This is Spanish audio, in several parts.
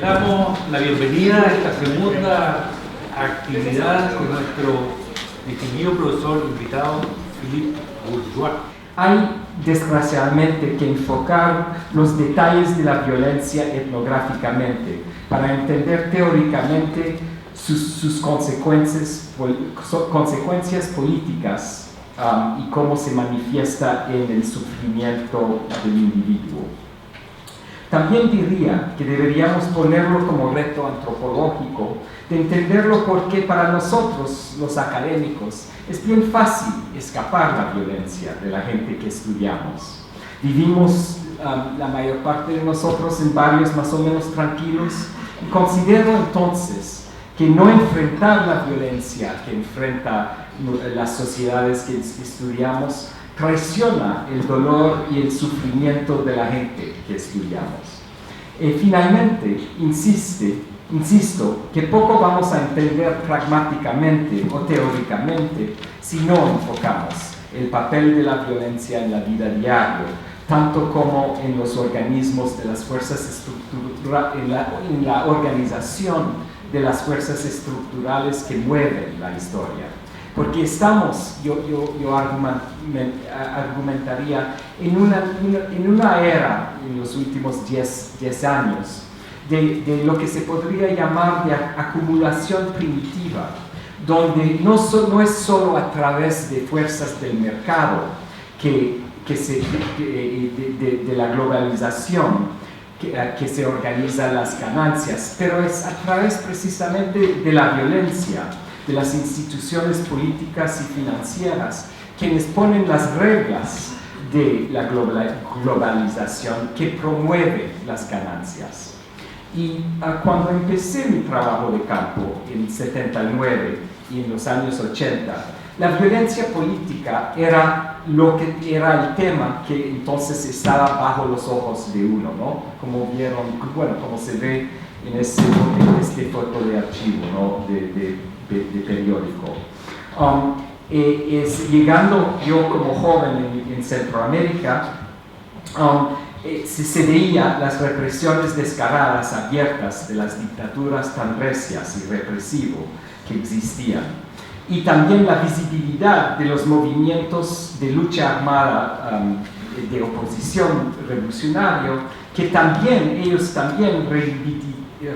Le damos la bienvenida a esta segunda actividad con nuestro distinguido profesor invitado, Philippe Bourgeois. Hay, desgraciadamente, que enfocar los detalles de la violencia etnográficamente para entender teóricamente sus consecuencias políticas y cómo se manifiesta en el sufrimiento del individuo. También diría que deberíamos ponerlo como reto antropológico de entenderlo porque para nosotros, los académicos, es bien fácil escapar la violencia de la gente que estudiamos. Vivimos la mayor parte de nosotros en barrios más o menos tranquilos y considero entonces que no enfrentar la violencia que enfrenta las sociedades que estudiamos traiciona el dolor y el sufrimiento de la gente que estudiamos. Finalmente, insisto que poco vamos a entender pragmáticamente o teóricamente si no enfocamos el papel de la violencia en la vida diaria, tanto como en los organismos de las fuerzas estructurales, en la organización de las fuerzas estructurales que mueven la historia. Porque estamos, yo argumentaría, en una era, en los últimos 10 años, de lo que se podría llamar de acumulación primitiva, donde no es solo a través de fuerzas del mercado de la globalización que se organizan las ganancias, pero es a través precisamente de la violencia, de las instituciones políticas y financieras, quienes ponen las reglas de la globalización que promueve las ganancias. Y cuando empecé mi trabajo de campo en 79 y en los años 80, la violencia política era el tema que entonces estaba bajo los ojos de uno, ¿no? Como vieron, como se ve en este foto de archivo, ¿no? de periódico. Llegando yo como joven en Centroamérica, se veía las represiones descaradas, abiertas de las dictaduras tan recias y represivas que existían. Y también la visibilidad de los movimientos de lucha armada de oposición revolucionario, que ellos también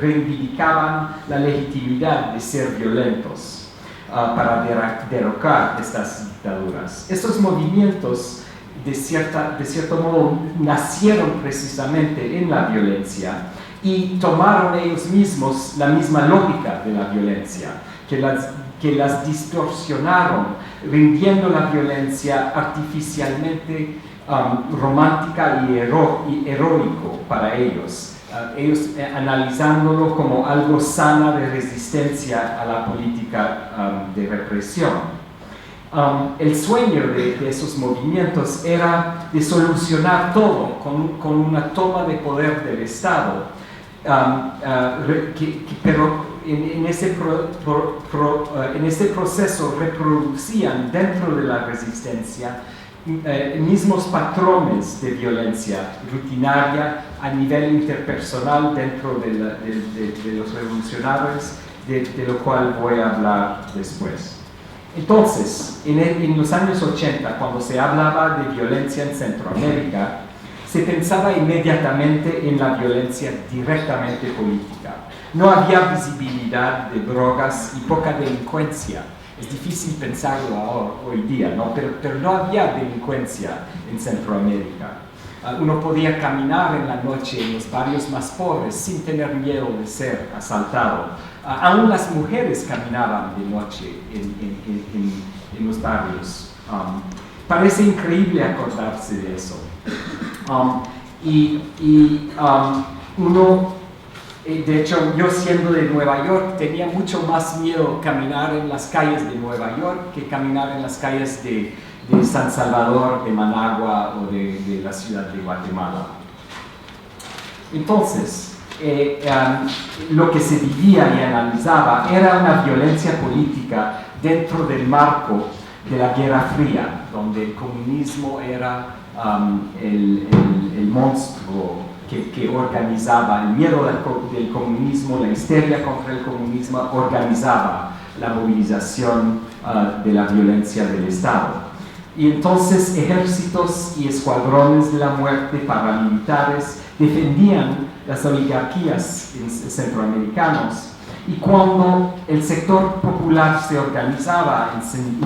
reivindicaban la legitimidad de ser violentos para derrocar estas dictaduras. Estos movimientos, de cierto modo, nacieron precisamente en la violencia y tomaron ellos mismos la misma lógica de la violencia, que las distorsionaron, rindiendo la violencia artificialmente romántica y heroico para ellos. Ellos analizándolo como algo sana de resistencia a la política de represión. El sueño de esos movimientos era de solucionar todo con una toma de poder del Estado, pero en ese proceso reproducían dentro de la resistencia mismos patrones de violencia rutinaria a nivel interpersonal dentro de los revolucionarios, de lo cual voy a hablar después. Entonces, en los años 80, cuando se hablaba de violencia en Centroamérica, se pensaba inmediatamente en la violencia directamente política. No había visibilidad de drogas y poca delincuencia. Es difícil pensarlo hoy día, ¿no? Pero no había delincuencia en Centroamérica. Uno podía caminar en la noche en los barrios más pobres sin tener miedo de ser asaltado. Aún las mujeres caminaban de noche en los barrios. Parece increíble acordarse de eso. De hecho, yo siendo de Nueva York tenía mucho más miedo caminar en las calles de Nueva York que caminar en las calles de San Salvador, de Managua o de la ciudad de Guatemala. Entonces, lo que se vivía y analizaba era una violencia política dentro del marco de la Guerra Fría, donde el comunismo era el monstruo que organizaba el miedo del comunismo, la histeria contra el comunismo, organizaba la movilización de la violencia del Estado. Y entonces ejércitos y escuadrones de la muerte paramilitares defendían las oligarquías centroamericanos, y cuando el sector popular se organizaba en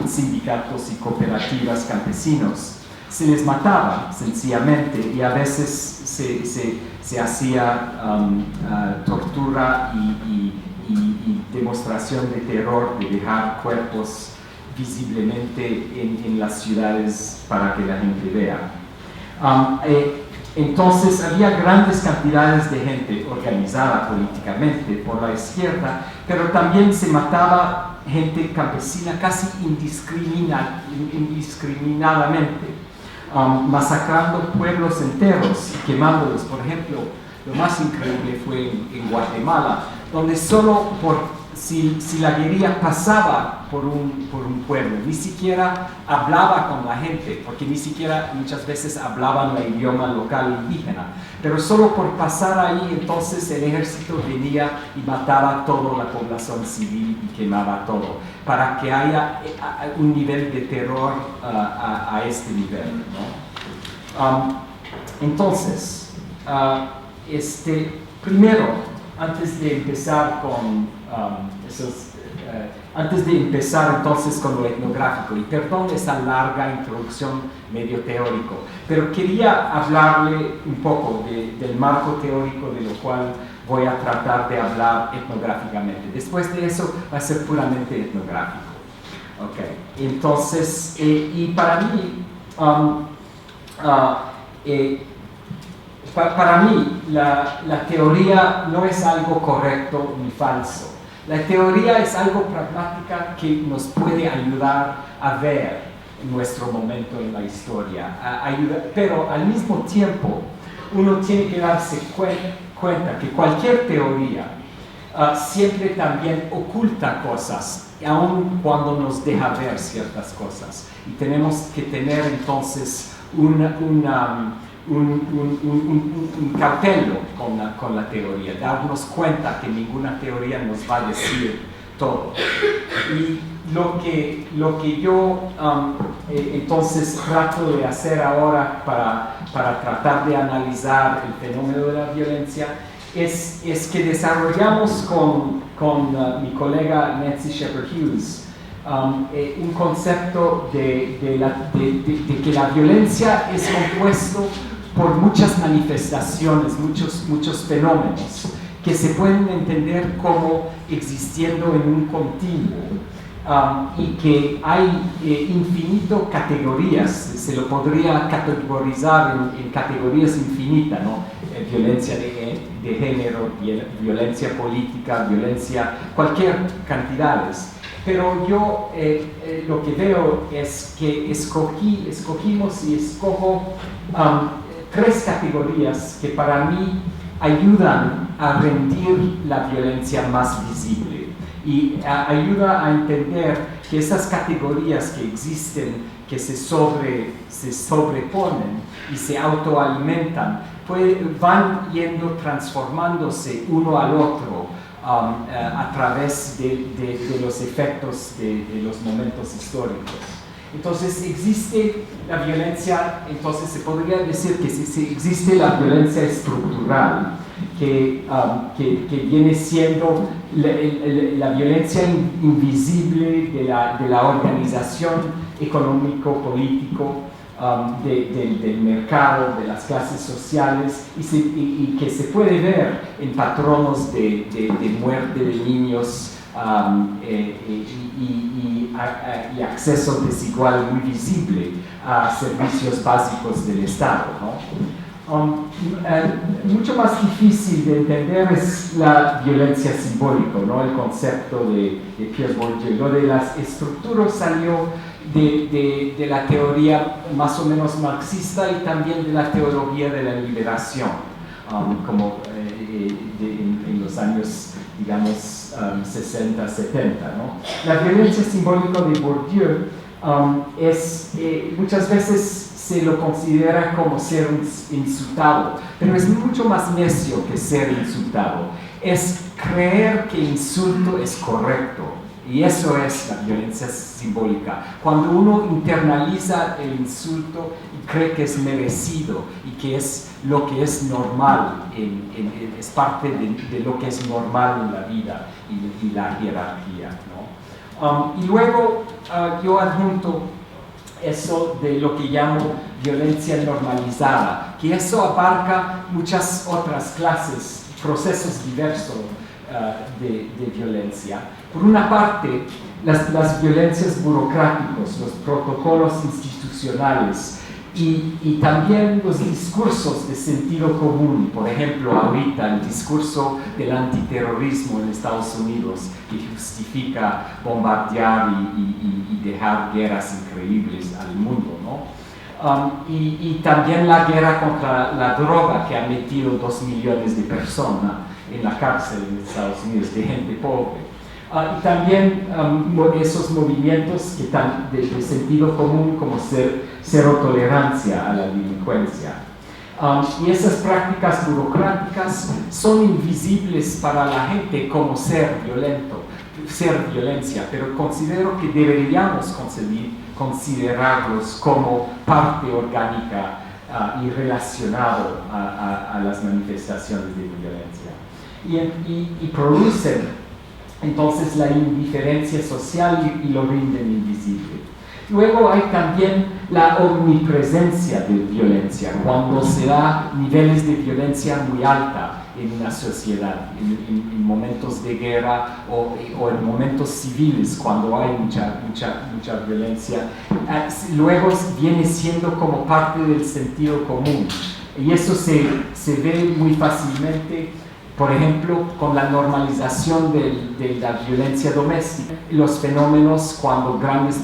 sindicatos y cooperativas campesinos, se les mataba sencillamente, y a veces se hacía tortura y demostración de terror de dejar cuerpos visiblemente en las ciudades para que la gente vea. Entonces había grandes cantidades de gente organizada políticamente por la izquierda, pero también se mataba gente campesina casi indiscriminadamente, masacrando pueblos enteros y quemándolos. Por ejemplo, lo más increíble fue en Guatemala, donde solo si la guerrilla pasaba por un pueblo, ni siquiera hablaba con la gente, porque ni siquiera muchas veces hablaban el idioma local indígena, pero solo por pasar ahí, entonces el ejército venía y mataba a toda la población civil y quemaba todo, para que haya un nivel de terror a este nivel, ¿no? Entonces, primero, antes de empezar entonces con lo etnográfico, y perdón esa larga introducción medio teórico, pero quería hablarle un poco del marco teórico, de lo cual voy a tratar de hablar etnográficamente. Después de eso va a ser puramente etnográfico. Okay. Entonces, y para mí, para mí, la teoría no es algo correcto ni falso. La teoría es algo pragmática que nos puede ayudar a ver nuestro momento en la historia, pero al mismo tiempo uno tiene que darse cuenta que cualquier teoría siempre también oculta cosas, aun cuando nos deja ver ciertas cosas. Y tenemos que tener entonces un cautelo con la teoría, darnos cuenta que ninguna teoría nos va a decir todo. Y lo que yo entonces trato de hacer ahora para tratar de analizar el fenómeno de la violencia es que desarrollamos con mi colega Nancy Shepherd Hughes un concepto de que la violencia es compuesto por muchas manifestaciones, muchos fenómenos que se pueden entender como existiendo en un continuo, y que hay infinitas categorías. Se lo podría categorizar en categorías infinitas, ¿no? Violencia de género, violencia política, violencia, cualquier cantidades. Pero yo lo que veo es que escogimos y escojo tres categorías que para mí ayudan a rendir la violencia más visible y ayuda a entender que esas categorías que existen, que se sobreponen y se autoalimentan, van transformándose uno al otro a través de los efectos de los momentos históricos. Entonces existe la violencia, entonces se podría decir que existe la violencia estructural, que viene siendo la violencia invisible de la organización económico-político, del mercado, de las clases sociales, y que se puede ver en patronos de muerte de niños, y acceso desigual muy visible a servicios básicos del Estado, ¿no? Mucho más difícil de entender es la violencia simbólica, ¿no? El concepto de Pierre Bourdieu. Lo de las estructuras salió de la teoría más o menos marxista y también de la teoría de la liberación, como en los años, digamos, 60, 70, ¿no? La violencia simbólica de Bourdieu muchas veces se lo considera como ser insultado, pero es mucho más necio que ser insultado. Es creer que insulto es correcto. Y eso es la violencia simbólica. Cuando uno internaliza el insulto y cree que es merecido y que es lo que es normal, es parte de lo que es normal en la vida y la jerarquía, ¿no? Y luego yo adjunto eso de lo que llamo violencia normalizada, que eso abarca muchas otras clases, procesos diversos de violencia. Por una parte, las violencias burocráticas, los protocolos institucionales y también los discursos de sentido común. Por ejemplo, ahorita el discurso del antiterrorismo en Estados Unidos, que justifica bombardear y dejar guerras increíbles al mundo, ¿no? Y también la guerra contra la droga, que ha metido 2 millones de personas en la cárcel en Estados Unidos, de gente pobre. Y también esos movimientos que de sentido común como cero tolerancia a la delincuencia. Y esas prácticas burocráticas son invisibles para la gente como ser violencia, pero considero que deberíamos considerarlos como parte orgánica y relacionado a las manifestaciones de violencia. Y producen entonces la indiferencia social y lo rinden invisible. Luego hay también la omnipresencia de violencia, cuando se da niveles de violencia muy alta en una sociedad, en momentos de guerra o en momentos civiles, cuando hay mucha violencia. Luego viene siendo como parte del sentido común, y eso se ve muy fácilmente, por ejemplo, con la normalización de la violencia doméstica, los fenómenos cuando grandes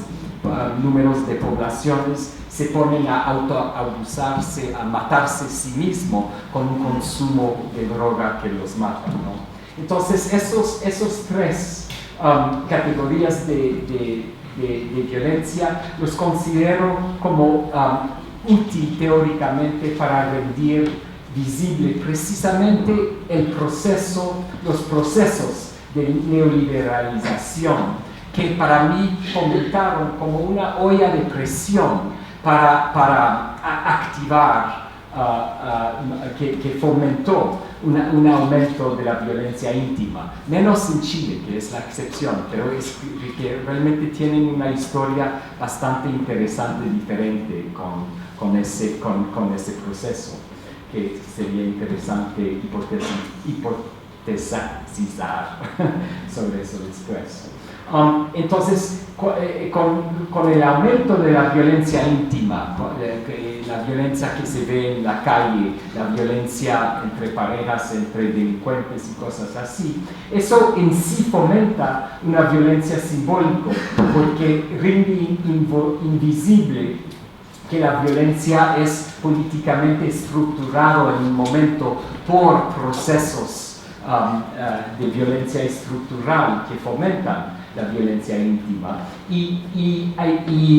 números de poblaciones se ponen a autoabusarse, a matarse a sí mismo con un consumo de droga que los mata, ¿no? Entonces, esos tres categorías de violencia los considero como útil teóricamente para rendir visible precisamente los procesos de neoliberalización, que para mí fomentaron como una olla de presión para activar, que fomentó un aumento de la violencia íntima, menos en Chile, que es la excepción, pero que realmente tienen una historia bastante interesante, diferente con ese proceso, que sería interesante hipotetizar sobre eso después. Entonces, con el aumento de la violencia íntima, la violencia que se ve en la calle, la violencia entre parejas, entre delincuentes y cosas así, eso en sí fomenta una violencia simbólica, porque rinde invisible que la violencia es políticamente estructurado en un momento por procesos de violencia estructural que fomentan la violencia íntima y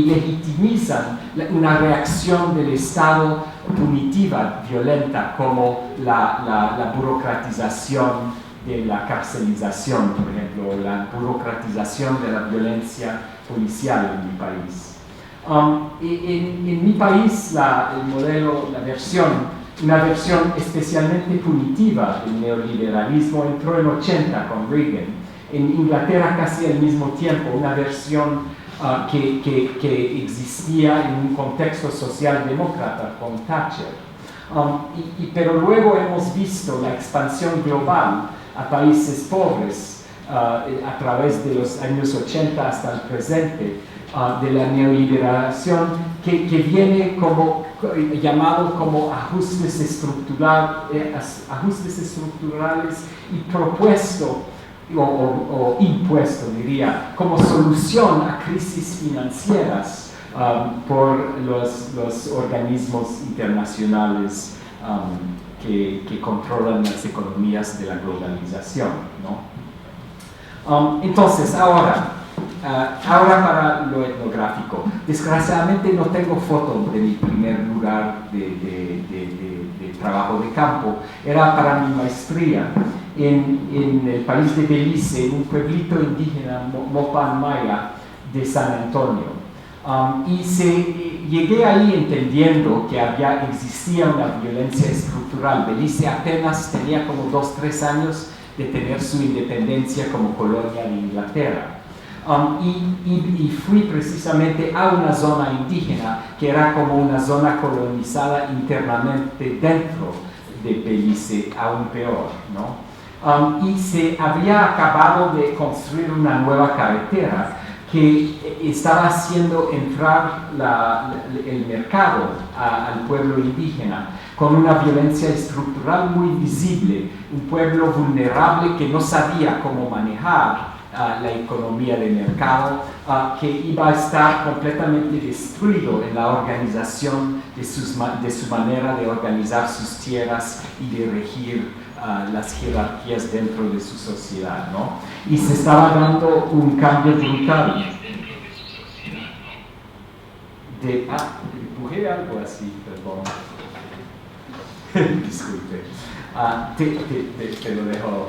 legitimizan una reacción del Estado punitiva, violenta, como la burocratización de la carcelización, por ejemplo, la burocratización de la violencia policial en mi país. En mi país, el modelo, una versión especialmente punitiva del neoliberalismo entró en 80 con Reagan. En Inglaterra casi al mismo tiempo, una versión que existía en un contexto socialdemócrata con Thatcher. Pero luego hemos visto la expansión global a países pobres a través de los años 80 hasta el presente, de la neoliberación que viene como llamado como ajustes estructurales y propuesto o impuesto, diría, como solución a crisis financieras por los organismos internacionales que controlan las economías de la globalización, ¿no? Entonces, ahora para lo etnográfico. Desgraciadamente no tengo foto de mi primer lugar de trabajo de campo, era para mi maestría en el país de Belice, en un pueblito indígena, Mopan Maya, de San Antonio. Llegué ahí entendiendo que existía una violencia estructural. Belice apenas tenía como 2-3 años de tener su independencia como colonia de Inglaterra. Y fui precisamente a una zona indígena que era como una zona colonizada internamente dentro de Belice, aún peor, ¿no? Y se había acabado de construir una nueva carretera que estaba haciendo entrar el mercado al pueblo indígena con una violencia estructural muy visible, un pueblo vulnerable que no sabía cómo manejar la economía de mercado, que iba a estar completamente destruido en la organización de su manera de organizar sus tierras y de regir las jerarquías dentro de su sociedad, ¿no? Y se estaba dando un cambio brutal. Empujé algo así, perdón. Disculpe. Te lo dejo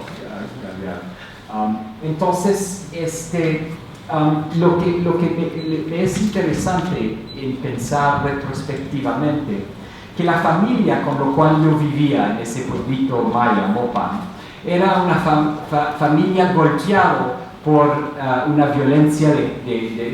cambiar. Entonces, lo que me es interesante en pensar retrospectivamente, que la familia con la cual yo vivía en ese pueblito maya, Mopan, era una familia golpeada por una violencia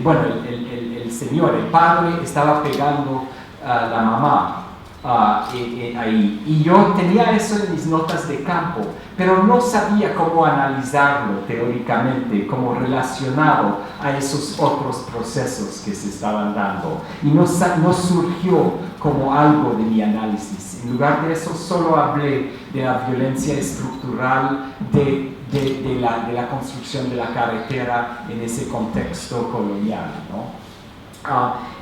bueno, el señor, el padre, estaba pegando a la mamá ahí. Y yo tenía eso en mis notas de campo, pero no sabía cómo analizarlo teóricamente, como relacionado a esos otros procesos que se estaban dando. Y no surgió como algo de mi análisis. En lugar de eso, solo hablé de la violencia estructural de la construcción de la carretera en ese contexto colonial, ¿no?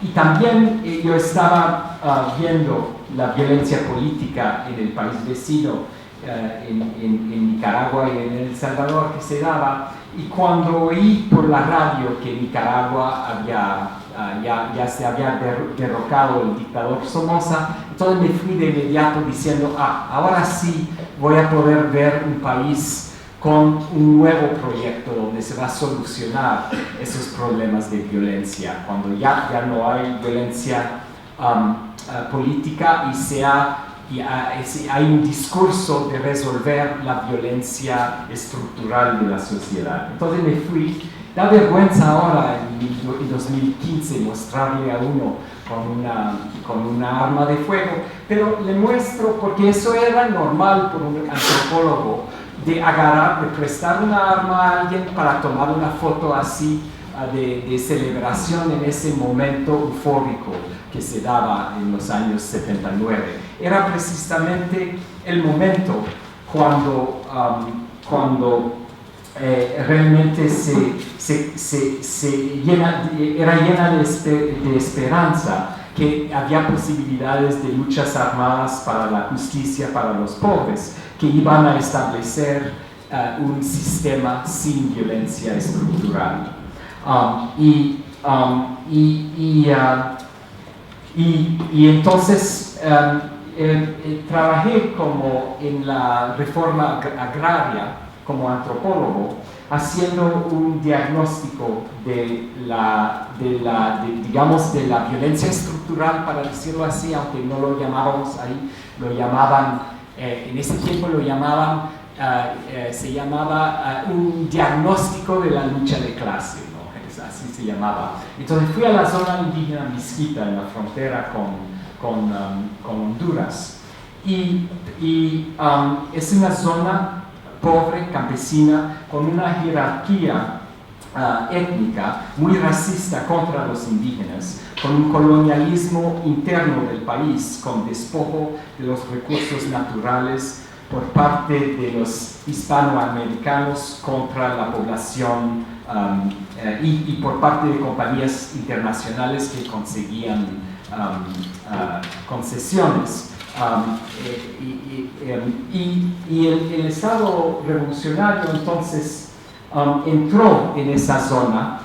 Y también yo estaba viendo la violencia política en el país vecino, en Nicaragua y en El Salvador, que se daba, y cuando oí por la radio que Nicaragua ya se había derrocado el dictador Somoza, entonces me fui de inmediato diciendo, ahora sí voy a poder ver un país con un nuevo proyecto donde se va a solucionar esos problemas de violencia, cuando ya no hay violencia política y hay un discurso de resolver la violencia estructural de la sociedad. Entonces me fui. Da vergüenza ahora, en 2015, mostrarle a uno con una arma de fuego, pero le muestro, porque eso era normal por un antropólogo, de prestar una arma a alguien para tomar una foto así de celebración en ese momento eufórico que se daba en los años 79. Era precisamente el momento cuando realmente era llena de esperanza, que había posibilidades de luchas armadas para la justicia para los pobres, que iban a establecer un sistema sin violencia estructural. Entonces trabajé como en la reforma agraria como antropólogo, haciendo un diagnóstico de la violencia estructural, para decirlo así, aunque no lo llamábamos ahí, lo llamaban, en ese tiempo lo llamaban, se llamaba un diagnóstico de la lucha de clase, ¿no? Así se llamaba. Entonces fui a la zona indígena Mezquita, en la frontera con Honduras, y es una zona pobre, campesina, con una jerarquía étnica muy racista contra los indígenas, con un colonialismo interno del país, con despojo de los recursos naturales por parte de los hispanoamericanos contra la población y por parte de compañías internacionales que conseguían concesiones. El Estado revolucionario entonces entró en esa zona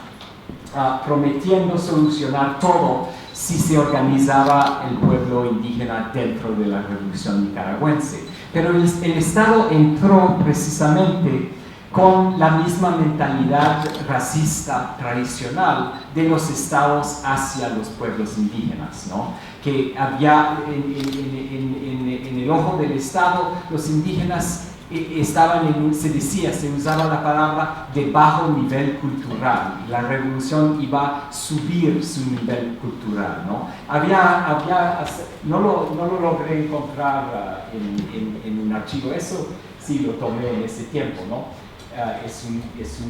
prometiendo solucionar todo, si se organizaba el pueblo indígena dentro de la revolución nicaragüense. Pero el Estado entró precisamente con la misma mentalidad racista tradicional de los estados hacia los pueblos indígenas, ¿no? Que había en el ojo del Estado, los indígenas estaban se usaba la palabra de bajo nivel cultural. La revolución iba a subir su nivel cultural, ¿no? No lo logré encontrar en un archivo, eso sí lo tomé en ese tiempo, ¿no? Es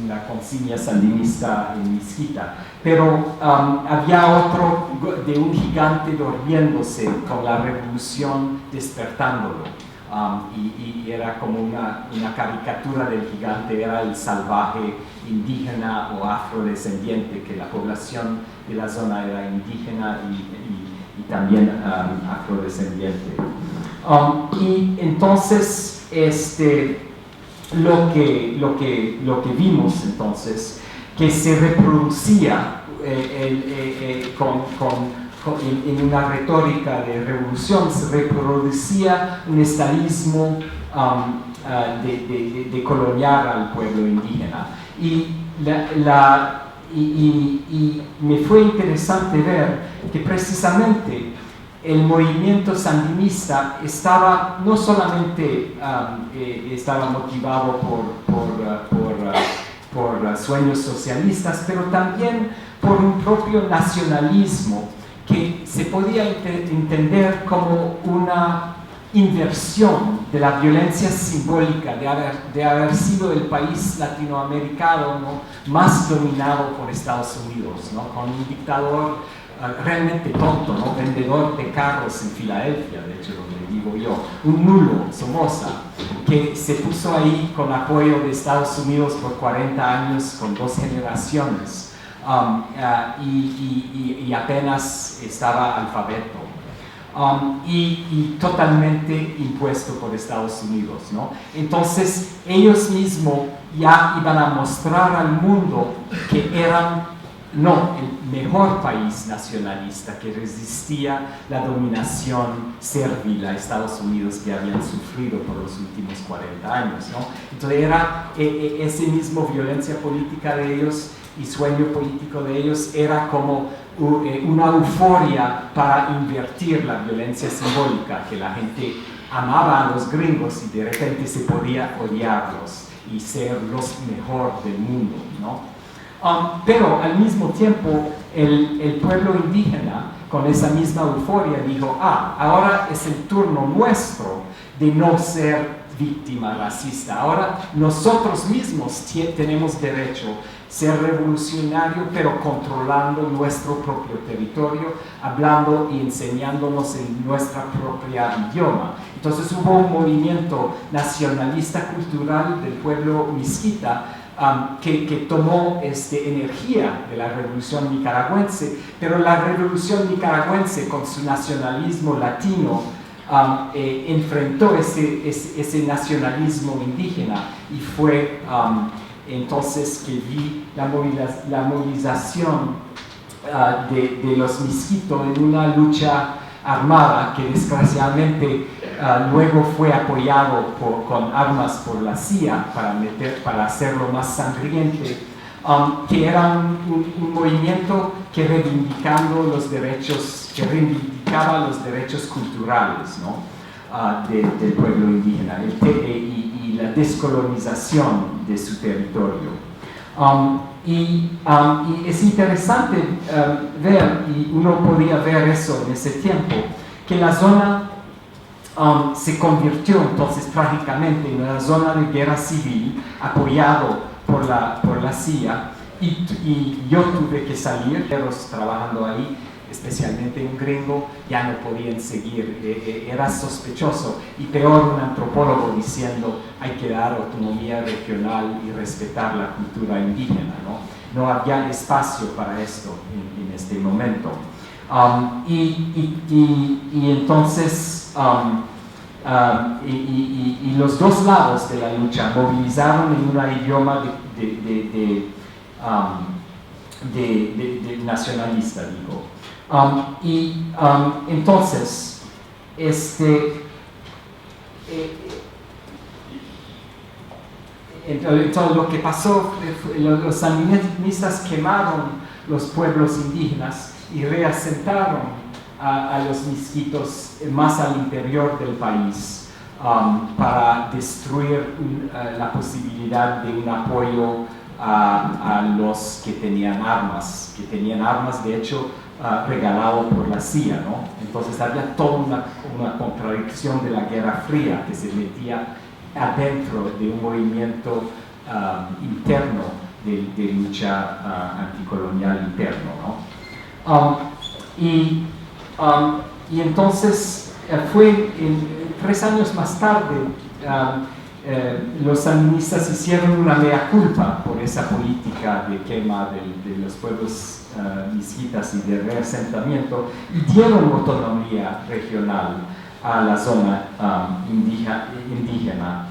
una consigna sandinista en Mezquita, pero había otro de un gigante durmiéndose con la revolución despertándolo, y era como una caricatura del gigante, era el salvaje indígena o afrodescendiente, que la población de la zona era indígena y también afrodescendiente. Y entonces lo que vimos entonces, que se reproducía en una retórica de revolución, se reproducía un estadismo de coloniar al pueblo indígena. Y me fue interesante ver que precisamente el movimiento sandinista estaba no solamente estaba motivado por sueños socialistas, pero también por un propio nacionalismo que se podía entender como una inversión de la violencia simbólica de haber sido el país latinoamericano, ¿no?, más dominado por Estados Unidos, ¿no?, con un dictador realmente tonto, ¿no?, vendedor de carros en Filadelfia, de hecho, donde vivo yo, un nulo, Somoza, que se puso ahí con apoyo de Estados Unidos por 40 años, con 2 generaciones, y apenas estaba alfabeto, y totalmente impuesto por Estados Unidos, ¿no? Entonces, ellos mismos ya iban a mostrar al mundo que eran el mejor país nacionalista, que resistía la dominación servil a Estados Unidos que habían sufrido por los últimos 40 años, ¿no? Entonces era ese mismo violencia política de ellos y sueño político de ellos era como una euforia para invertir la violencia simbólica, que la gente amaba a los gringos y de repente se podía odiarlos y ser los mejor del mundo, ¿no? Pero al mismo tiempo el pueblo indígena con esa misma euforia dijo, ahora es el turno nuestro de no ser víctima racista, ahora nosotros mismos tenemos derecho a ser revolucionario, pero controlando nuestro propio territorio, hablando y enseñándonos en nuestra propia idioma. Entonces hubo un movimiento nacionalista cultural del pueblo mezquita que tomó energía de la revolución nicaragüense, pero la revolución nicaragüense con su nacionalismo latino enfrentó ese nacionalismo indígena, y fue entonces que vi la movilización de los mezquitos en una lucha armada que desgraciadamente luego fue apoyado con armas por la CIA para hacerlo más sangriente, que era un movimiento que reivindicaba los derechos culturales, ¿no?, del pueblo indígena y la descolonización de su territorio. Y es interesante ver, y uno podía ver eso en ese tiempo, que la zona se convirtió entonces trágicamente en una zona de guerra civil apoyado por la CIA, y yo tuve que salir, trabajando ahí, especialmente un gringo, ya no podían seguir, era sospechoso, y peor un antropólogo diciendo hay que dar autonomía regional y respetar la cultura indígena, ¿no? No había espacio para esto en este momento. Y entonces los dos lados de la lucha movilizaron en un idioma de nacionalista, digo. Entonces, entonces lo que pasó, los sandinistas quemaron los pueblos indígenas y reasentaron a los misquitos más al interior del país para destruir la posibilidad de un apoyo a los que tenían armas, de hecho regalado por la CIA, ¿no? Entonces había toda una contradicción de la Guerra Fría que se metía adentro de un movimiento interno de lucha anticolonial interno, ¿no? Y entonces fue 3 años más tarde los sandinistas hicieron una mea culpa por esa política de quema de los pueblos misquitas y de reasentamiento y dieron autonomía regional a la zona indígena.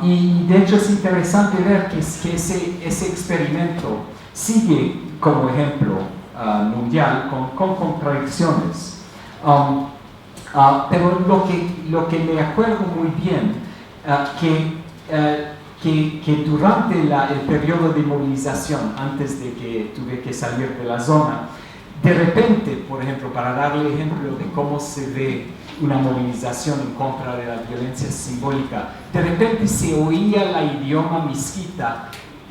Y de hecho es interesante ver que ese experimento sigue como ejemplo mundial con contradicciones. Pero lo que me acuerdo muy bien, que durante el periodo de movilización, antes de que tuve que salir de la zona, de repente, por ejemplo, para darle ejemplo de cómo se ve una movilización en contra de la violencia simbólica, de repente se oía la idioma misquita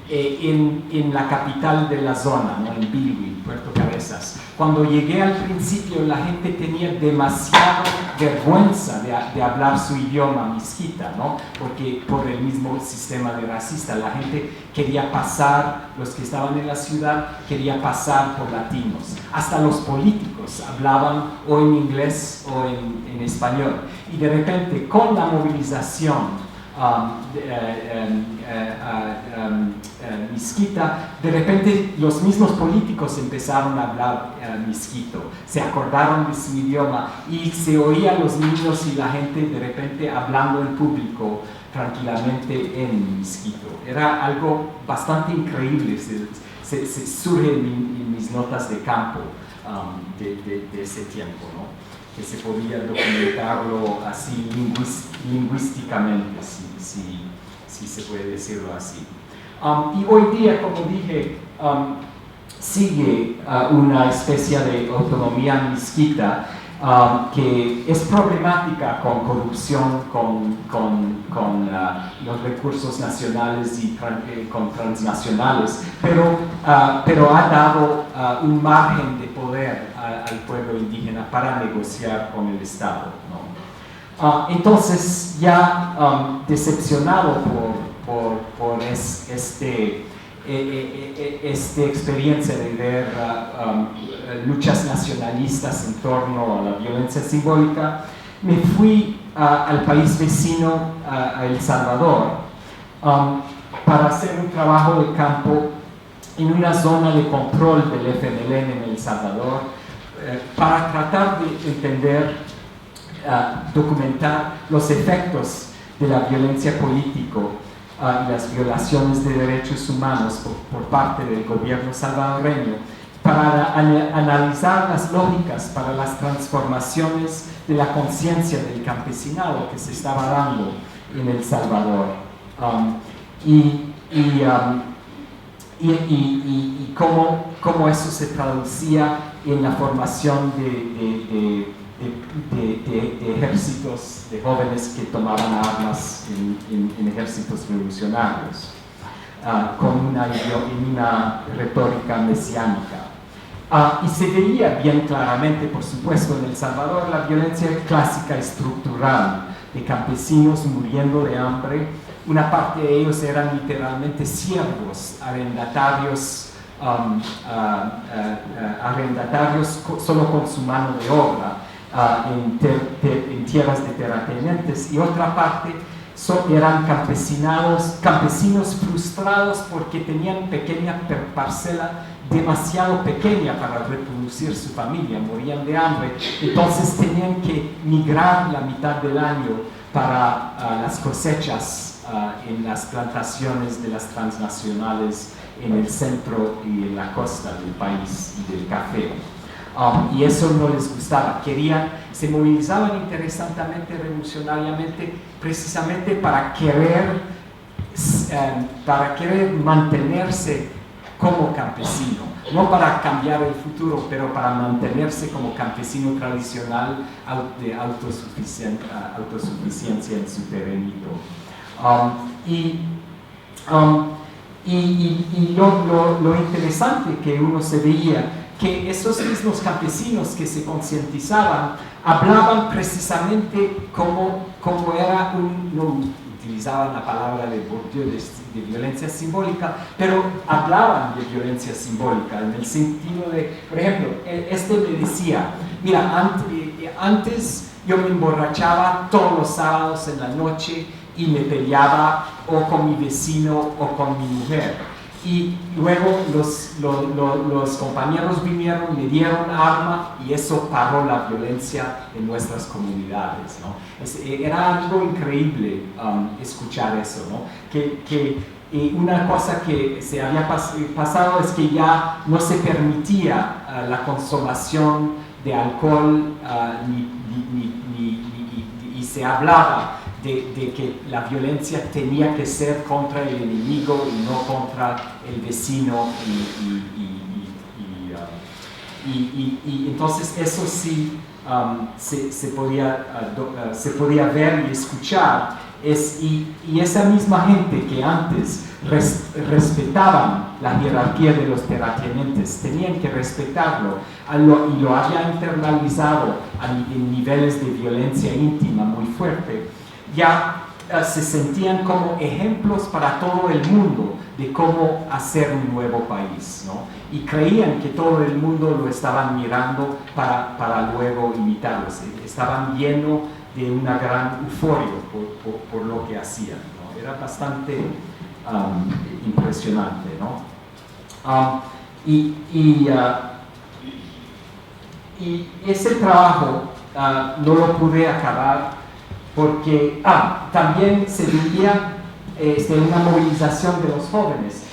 en la capital de la zona, ¿no? En Bilwi, Puerto Cabezas. Cuando llegué al principio, la gente tenía demasiada vergüenza de hablar su idioma misquita, ¿no? Porque por el mismo sistema de racista, la gente quería pasar, los que estaban en la ciudad, quería pasar por latinos. Hasta los políticos hablaban o en inglés o en español. Y de repente, con la movilización misquita, de repente los mismos políticos empezaron a hablar misquito, se acordaron de su idioma y se oían los niños y la gente de repente hablando en público tranquilamente en misquito. Era algo bastante increíble, se surge en mis notas de campo de ese tiempo, ¿no? Que se podía documentarlo así lingüísticamente, si se puede decirlo así. Y hoy día, como dije, sigue una especie de autonomía misquita que es problemática con corrupción, con los recursos nacionales y con transnacionales, pero ha dado un margen de poder al pueblo indígena para negociar con el Estado, ¿no? Entonces, ya decepcionado por esta experiencia de ver luchas nacionalistas en torno a la violencia simbólica, me fui al país vecino, a El Salvador, para hacer un trabajo de campo en una zona de control del FMLN en El Salvador, para tratar de entender, documentar los efectos de la violencia política y las violaciones de derechos humanos por parte del gobierno salvadoreño, para analizar las lógicas para las transformaciones de la conciencia del campesinado que se estaba dando en El Salvador, y cómo eso se traducía en la formación de ejércitos, de jóvenes que tomaban armas en ejércitos revolucionarios, con una retórica mesiánica. Y se veía bien claramente, por supuesto, en El Salvador la violencia clásica estructural de campesinos muriendo de hambre. Una parte de ellos eran literalmente siervos, arrendatarios solo con su mano de obra en tierras de terratenientes, y otra parte eran campesinos frustrados porque tenían pequeña parcela demasiado pequeña para reproducir su familia, morían de hambre, entonces tenían que migrar la mitad del año para las cosechas en las plantaciones de las transnacionales en el centro y en la costa del país y del café. Y eso no les gustaba. Se movilizaban interesantemente, revolucionariamente, precisamente para querer mantenerse como campesino, no para cambiar el futuro, pero para mantenerse como campesino tradicional de autosuficiencia en su terrenito. Lo interesante que uno se veía, que esos mismos campesinos que se concientizaban hablaban precisamente como era no utilizaban la palabra de violencia simbólica, pero hablaban de violencia simbólica en el sentido de, por ejemplo, me decía, mira, antes yo me emborrachaba todos los sábados en la noche y me peleaba o con mi vecino o con mi mujer. Y luego los compañeros vinieron, me dieron arma y eso paró la violencia en nuestras comunidades, ¿no? Era algo increíble escuchar eso, ¿no? Una cosa que se había pasado es que ya no se permitía la consumación de alcohol y se hablaba de que la violencia tenía que ser contra el enemigo y no contra el vecino y entonces eso sí se podía ver y escuchar y esa misma gente que antes respetaban la jerarquía de los terratenientes tenían que respetarlo y lo había internalizado en niveles de violencia íntima muy fuerte. Ya se sentían como ejemplos para todo el mundo de cómo hacer un nuevo país, ¿no? Y creían que todo el mundo lo estaban mirando para luego imitarlos. Estaban llenos de una gran euforia por lo que hacían, ¿no? Era bastante impresionante, ¿no? Y ese trabajo no lo pude acabar porque también se vivía una movilización de los jóvenes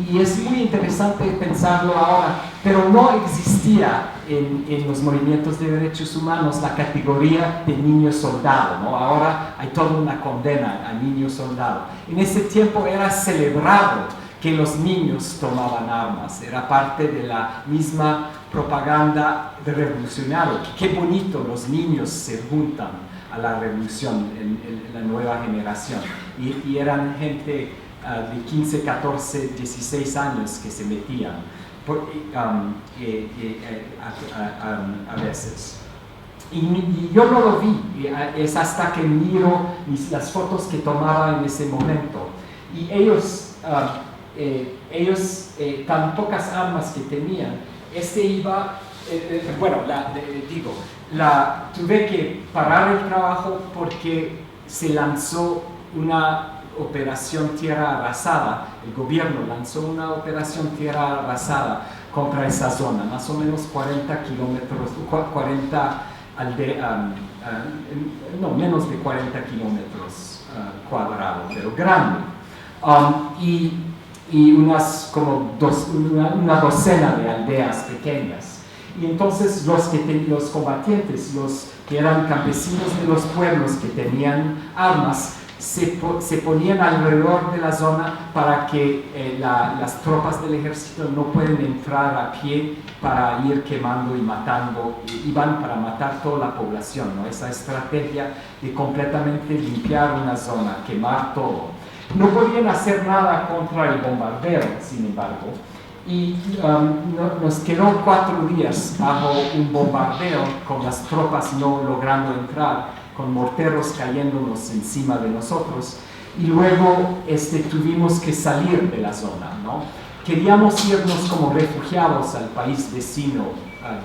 y es muy interesante pensarlo ahora, pero no existía en los movimientos de derechos humanos la categoría de niño soldado, ¿no? Ahora hay toda una condena a niño soldado. En ese tiempo era celebrado que los niños tomaban armas, era parte de la misma propaganda revolucionaria. Qué bonito, los niños se juntan a la revolución en la nueva generación y eran gente de 15, 14, 16 años que se metían a veces y yo no lo vi, es hasta que miro las fotos que tomaba en ese momento y ellos tan pocas armas que tenían, tuve que parar el trabajo porque se lanzó una operación tierra arrasada, el gobierno lanzó una operación tierra arrasada contra esa zona, más o menos 40 kilómetros, menos de 40 kilómetros cuadrados, pero grande. Y una docena de aldeas pequeñas. Y entonces los combatientes, los que eran campesinos de los pueblos que tenían armas, se ponían alrededor de la zona para que las tropas del ejército no pueden entrar a pie para ir quemando y matando, iban para matar toda la población, ¿no? Esa estrategia de completamente limpiar una zona, quemar todo. No podían hacer nada contra el bombardeo, sin embargo, y nos quedó 4 días bajo un bombardeo con las tropas no logrando entrar, con morteros cayéndonos encima de nosotros, y luego tuvimos que salir de la zona, ¿no? Queríamos irnos como refugiados al país vecino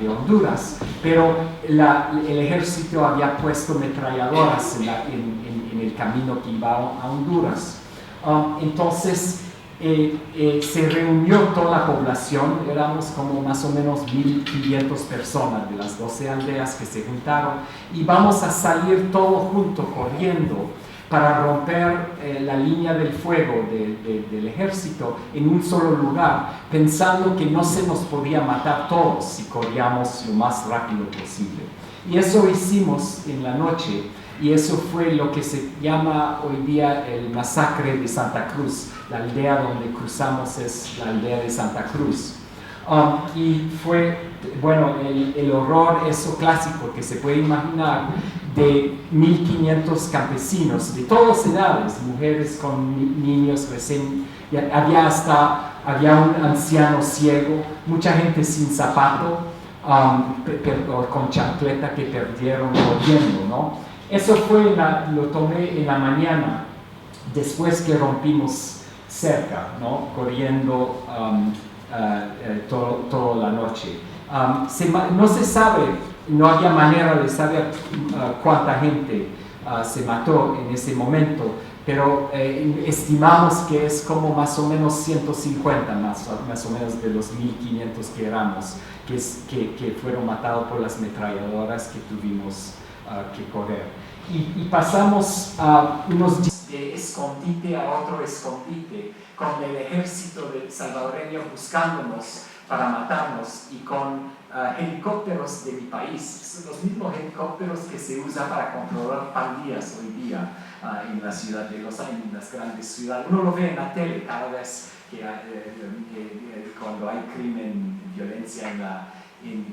de Honduras, pero el ejército había puesto ametralladoras en el camino que iba a Honduras. Entonces se reunió toda la población, éramos como más o menos 1,500 personas de las 12 aldeas que se juntaron y vamos a salir todo junto corriendo para romper la línea del fuego del ejército en un solo lugar, pensando que no se nos podía matar todos si corríamos lo más rápido posible. Y eso hicimos en la noche, y eso fue lo que se llama hoy día el masacre de Santa Cruz. La aldea donde cruzamos es la aldea de Santa Cruz. Y fue, bueno, el horror, eso clásico que se puede imaginar, de 1500 campesinos de todas edades, mujeres con niños recién, había un anciano ciego, mucha gente sin zapato, con chancleta que perdieron corriendo, ¿no? Eso fue, lo tomé en la mañana, después que rompimos cerca, ¿no? Corriendo toda la noche. No se sabe, no había manera de saber cuánta gente se mató en ese momento, pero estimamos que es como más o menos 150 más o menos de los 1500 que éramos, que fueron matados por las ametralladoras que tuvimos que correr. Y pasamos unos días de escondite a otro escondite, con el ejército salvadoreño buscándonos para matarnos, y con helicópteros de mi país. Son los mismos helicópteros que se usan para controlar pandillas hoy día en la ciudad de Los Ángeles, en las grandes ciudades. Uno lo ve en la tele cada vez que cuando hay crimen, violencia en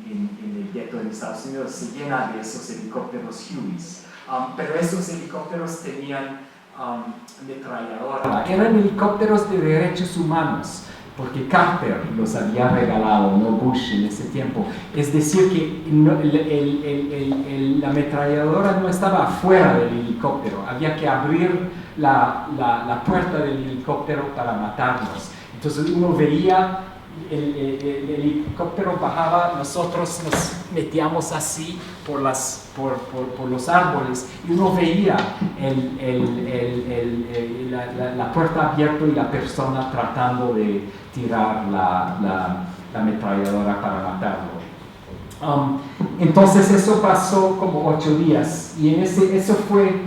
el gueto en Estados Unidos, se llena de esos helicópteros Hueys. Pero esos helicópteros tenían ametralladoras. Eran helicópteros de derechos humanos, porque Carter los había regalado, no Bush en ese tiempo. Es decir, que la ametralladora no estaba afuera del helicóptero, había que abrir la puerta del helicóptero para matarnos. Entonces uno veía el helicóptero bajaba, nosotros nos metíamos así por los árboles, y uno veía la puerta abierta y la persona tratando de tirar la ametralladora para matarlo. Entonces eso pasó como 8 días, y eso fue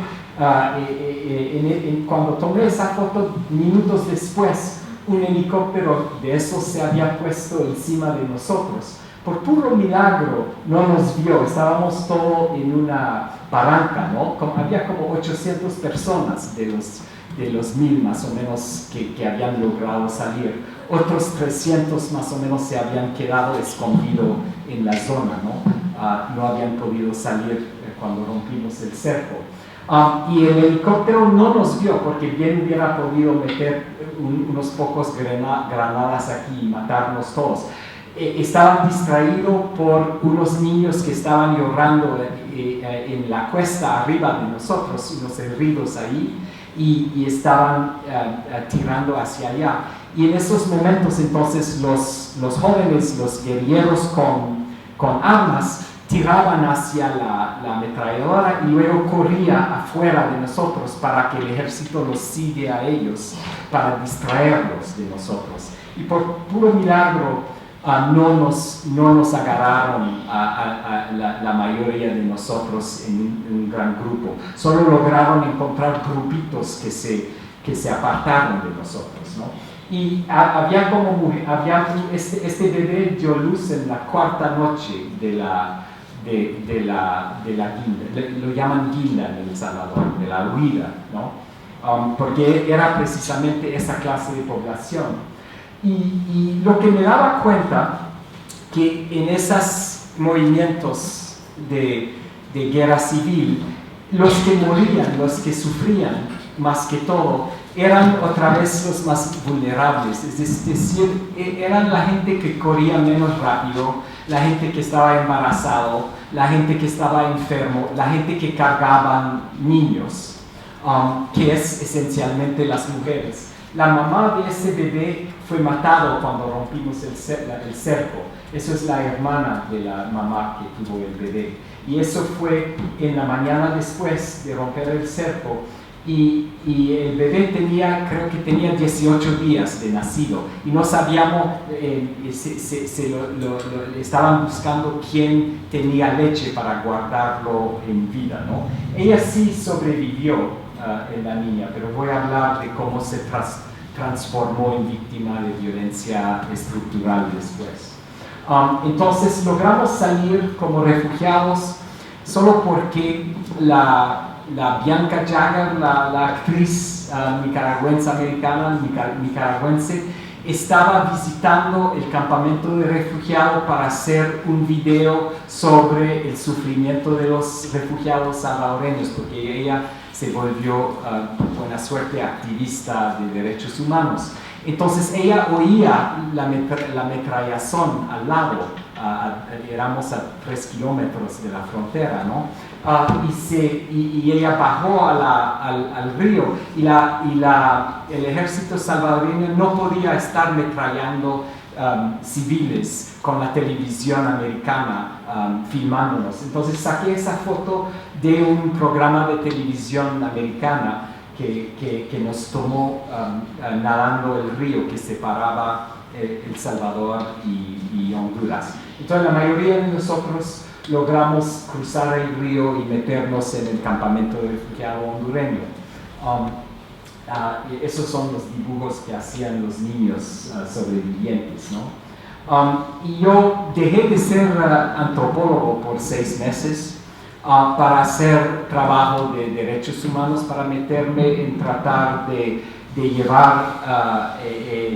cuando tomé esa foto minutos después. Un helicóptero de esos se había puesto encima de nosotros. Por puro milagro no nos vio, estábamos todos en una barranca, ¿no? Había como 800 personas de los 1000 más o menos que habían logrado salir. Otros 300 más o menos se habían quedado escondidos en la zona, ¿no? No habían podido salir cuando rompimos el cerco. Y el helicóptero no nos vio, porque bien hubiera podido meter unos pocos granadas aquí y matarnos todos. Estaban distraídos por unos niños que estaban llorando en la cuesta arriba de nosotros, unos heridos ahí, y estaban tirando hacia allá. Y en esos momentos entonces los jóvenes, los guerrilleros con armas, tiraban hacia la ametralladora y luego corría afuera de nosotros para que el ejército los sigue a ellos, para distraerlos de nosotros. Y por puro milagro no nos agarraron a la mayoría de nosotros en un gran grupo. Solo lograron encontrar grupitos que se apartaron de nosotros, ¿no? Y había este bebé dio luz en la 4ª noche de la guinda, lo llaman guinda en El Salvador, de la huida, ¿no? Porque era precisamente esa clase de población. Y lo que me daba cuenta, que en esos movimientos de guerra civil, los que morían, los que sufrían más que todo, eran otra vez los más vulnerables, es decir, eran la gente que corría menos rápido, la gente que estaba embarazado, la gente que estaba enfermo, la gente que cargaban niños, que es esencialmente las mujeres. La mamá de ese bebé fue matado cuando rompimos el cerco. Eso es la hermana de la mamá que tuvo el bebé. Y eso fue en la mañana después de romper el cerco. Y el bebé creo que tenía 18 días de nacido, y no sabíamos, estaban buscando quién tenía leche para guardarlo en vida, ¿no? Ella sí sobrevivió en la niña, pero voy a hablar de cómo se transformó en víctima de violencia estructural después. Entonces logramos salir como refugiados solo porque la Bianca Jagger, la actriz nicaragüense, estaba visitando el campamento de refugiados para hacer un video sobre el sufrimiento de los refugiados salvadoreños, porque ella se volvió, buena suerte, activista de derechos humanos. Entonces ella oía la metrallazón al lado, éramos a 3 kilómetros de la frontera, ¿no? Y ella bajó al río y el ejército salvadoreño no podía estar metrallando civiles con la televisión americana filmándonos. Entonces saqué esa foto de un programa de televisión americana que nos tomó nadando el río que separaba El Salvador y Honduras. Entonces la mayoría de nosotros logramos cruzar el río y meternos en el campamento de refugiados hondureño. Esos son los dibujos que hacían los niños sobrevivientes, ¿no? Y yo dejé de ser antropólogo por 6 meses para hacer trabajo de derechos humanos, para meterme en tratar de llevar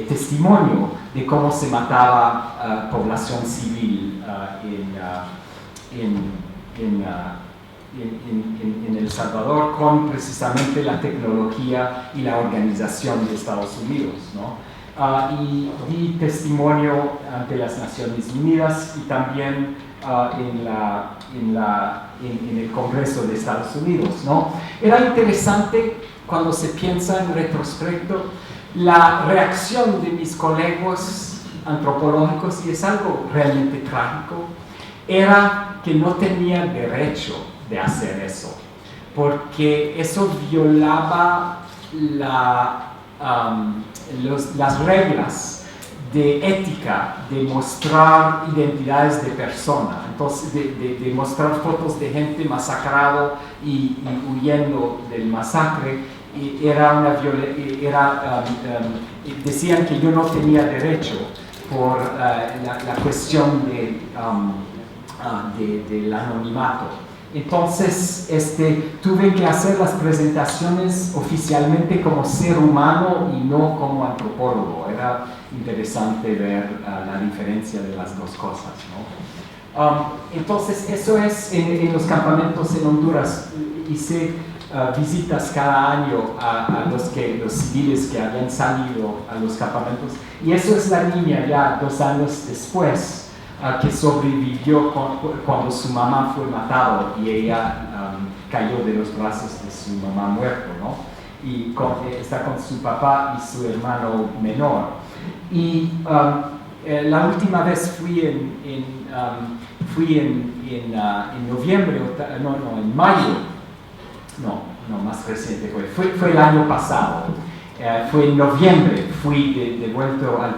testimonio de cómo se mataba población civil en El Salvador con precisamente la tecnología y la organización de Estados Unidos, ¿no? Y di testimonio ante las Naciones Unidas y también en el Congreso de Estados Unidos, ¿no? Era interesante cuando se piensa en retrospecto la reacción de mis colegas antropológicos, y es algo realmente trágico, era que no tenía derecho de hacer eso, porque eso violaba las reglas de ética, de mostrar identidades de personas, entonces de mostrar fotos de gente masacrada y huyendo del masacre. Decían que yo no tenía derecho por la cuestión del anonimato. Entonces tuve que hacer las presentaciones oficialmente como ser humano y no como antropólogo. Era interesante ver la diferencia de las dos cosas, ¿no? Entonces eso es en los campamentos en Honduras. Hice visitas cada año a los civiles que habían salido a los campamentos, y eso es la niña ya 2 años después, que sobrevivió cuando su mamá fue matada y ella cayó de los brazos de su mamá muerto, ¿no? Y está con su papá y su hermano menor. Y la última vez fui en noviembre, en mayo. No, más reciente fue el año pasado. Fue en noviembre, fui de vuelto al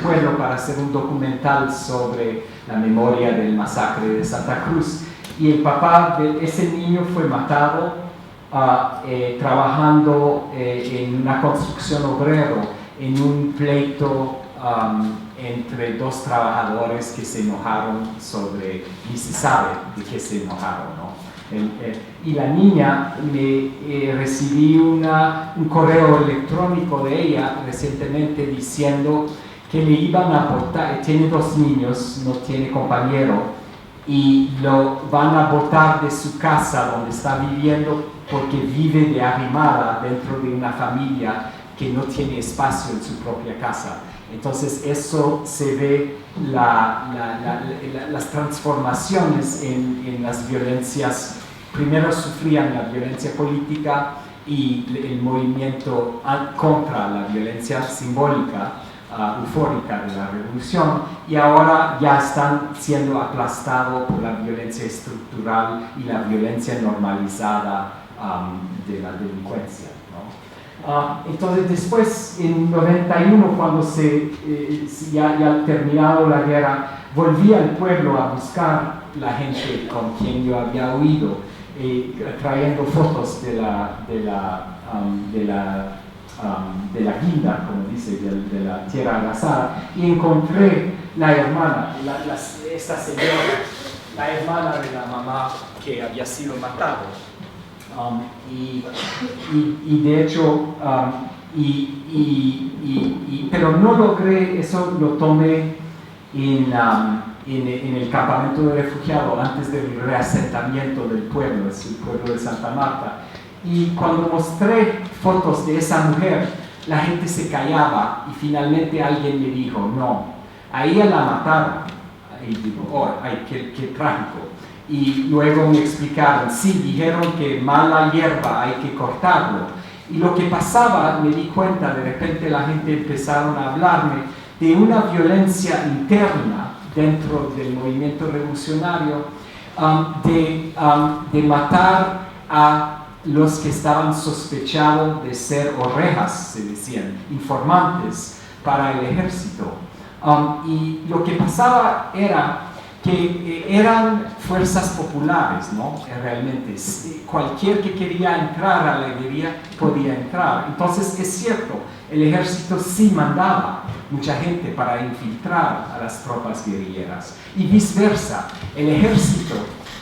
pueblo para hacer un documental sobre la memoria del masacre de Santa Cruz. Y el papá de ese niño fue matado trabajando en una construcción obrero, en un pleito entre 2 trabajadores que se enojaron ni se sabe de qué se enojaron, ¿no? Y la niña, recibí un correo electrónico de ella recientemente diciendo que le iban a botar. Tiene 2 niños, no tiene compañero, y lo van a botar de su casa donde está viviendo porque vive de arrimada dentro de una familia que no tiene espacio en su propia casa. Entonces eso se ve las transformaciones en las violencias. Primero sufrían la violencia política y el movimiento contra la violencia simbólica, eufórica de la revolución, y ahora ya están siendo aplastados por la violencia estructural y la violencia normalizada de la delincuencia, ¿no? Entonces después, en 91, cuando ya terminado la guerra, volví al pueblo a buscar la gente con quien yo había huido. trayendo fotos de la guinda, como dice, de la tierra arrasada, y encontré la hermana, esta señora, la hermana de la mamá que había sido matada. Y de hecho, pero no logré, eso lo tomé en el campamento de refugiados antes del reasentamiento del pueblo, es el pueblo de Santa Marta. Y cuando mostré fotos de esa mujer, la gente se callaba y finalmente alguien me dijo, no, a ella la mataron. Y digo, oh, ay, qué trágico. Y luego me explicaron, sí, dijeron que mala hierba hay que cortarlo. Y lo que pasaba, me di cuenta, de repente la gente empezaron a hablarme de una violencia interna dentro del movimiento revolucionario, de matar a los que estaban sospechados de ser orejas, se decían, informantes para el ejército. Y lo que pasaba era que eran fuerzas populares, ¿no? Realmente, cualquier que quería entrar a la guerrilla podía entrar. Entonces, es cierto, el ejército sí mandaba mucha gente para infiltrar a las tropas guerrilleras. Y viceversa, el ejército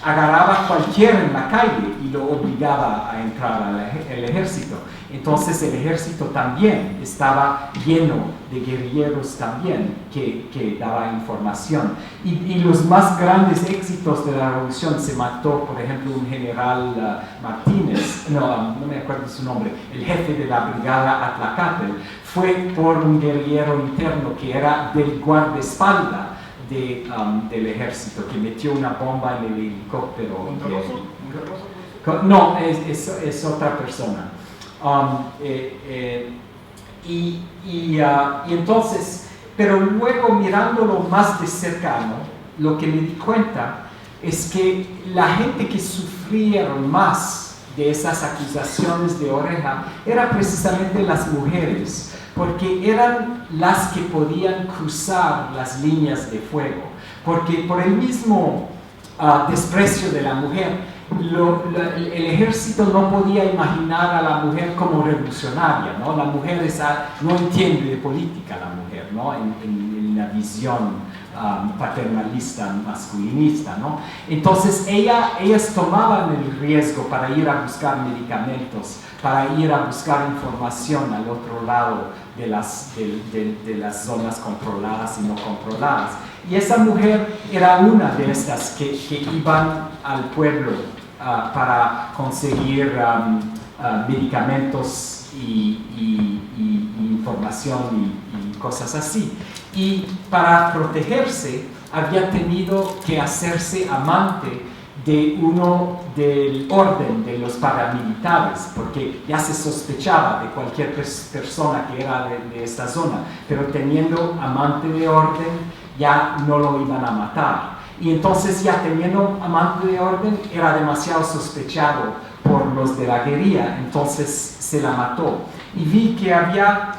agarraba a cualquiera en la calle y lo obligaba a entrar al ejército. Entonces el ejército también estaba lleno de guerrilleros también que daban información. Y los más grandes éxitos de la revolución se mató, por ejemplo, un general Martínez, no me acuerdo su nombre, el jefe de la brigada Atlacatl, fue por un guerrillero interno que era del guardaespaldas del ejército, que metió una bomba en el helicóptero. No, es otra persona. Y entonces, pero luego mirándolo más de cercano, lo que me di cuenta es que la gente que sufrieron más de esas acusaciones de oreja era precisamente las mujeres, porque eran las que podían cruzar las líneas de fuego, porque por el mismo desprecio de la mujer, el ejército no podía imaginar a la mujer como revolucionaria, ¿no? La mujer no entiende de política, la mujer, ¿no? En la visión paternalista, masculinista, ¿no? Entonces ellas tomaban el riesgo para ir a buscar medicamentos, para ir a buscar información al otro lado de las zonas controladas y no controladas. Y esa mujer era una de estas que iban al pueblo para conseguir medicamentos y información y cosas así. Y para protegerse había tenido que hacerse amante de uno del orden de los paramilitares, porque ya se sospechaba de cualquier persona que era de esta zona, pero teniendo amante de orden ya no lo iban a matar. Y entonces ya teniendo amante de orden era demasiado sospechado por los de la guerrilla, entonces se la mató. Y vi que había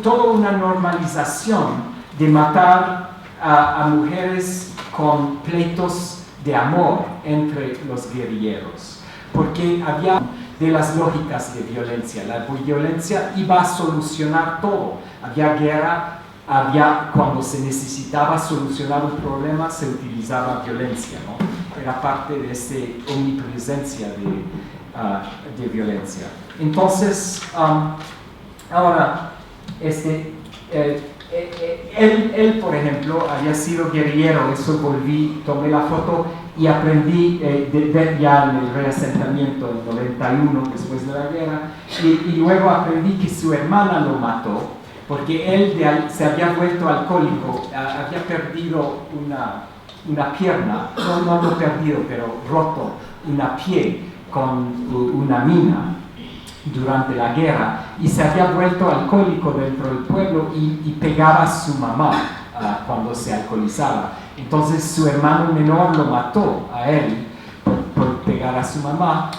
toda una normalización de matar a mujeres con pleitos de amor entre los guerrilleros, porque había de las lógicas de violencia. La violencia iba a solucionar todo. Había guerra, cuando se necesitaba solucionar un problema se utilizaba violencia, ¿no? Era parte de esa omnipresencia de violencia. Entonces, ahora, él, por ejemplo, había sido guerrillero, eso tomé la foto y aprendí de ver ya en el reasentamiento en 91, después de la guerra, y luego aprendí que su hermana lo mató, porque él se había vuelto alcohólico, había perdido una pierna, no perdido, pero roto una pie con una mina durante la guerra, y se había vuelto alcohólico dentro del pueblo y pegaba a su mamá cuando se alcoholizaba. Entonces su hermano menor lo mató a él por pegar a su mamá.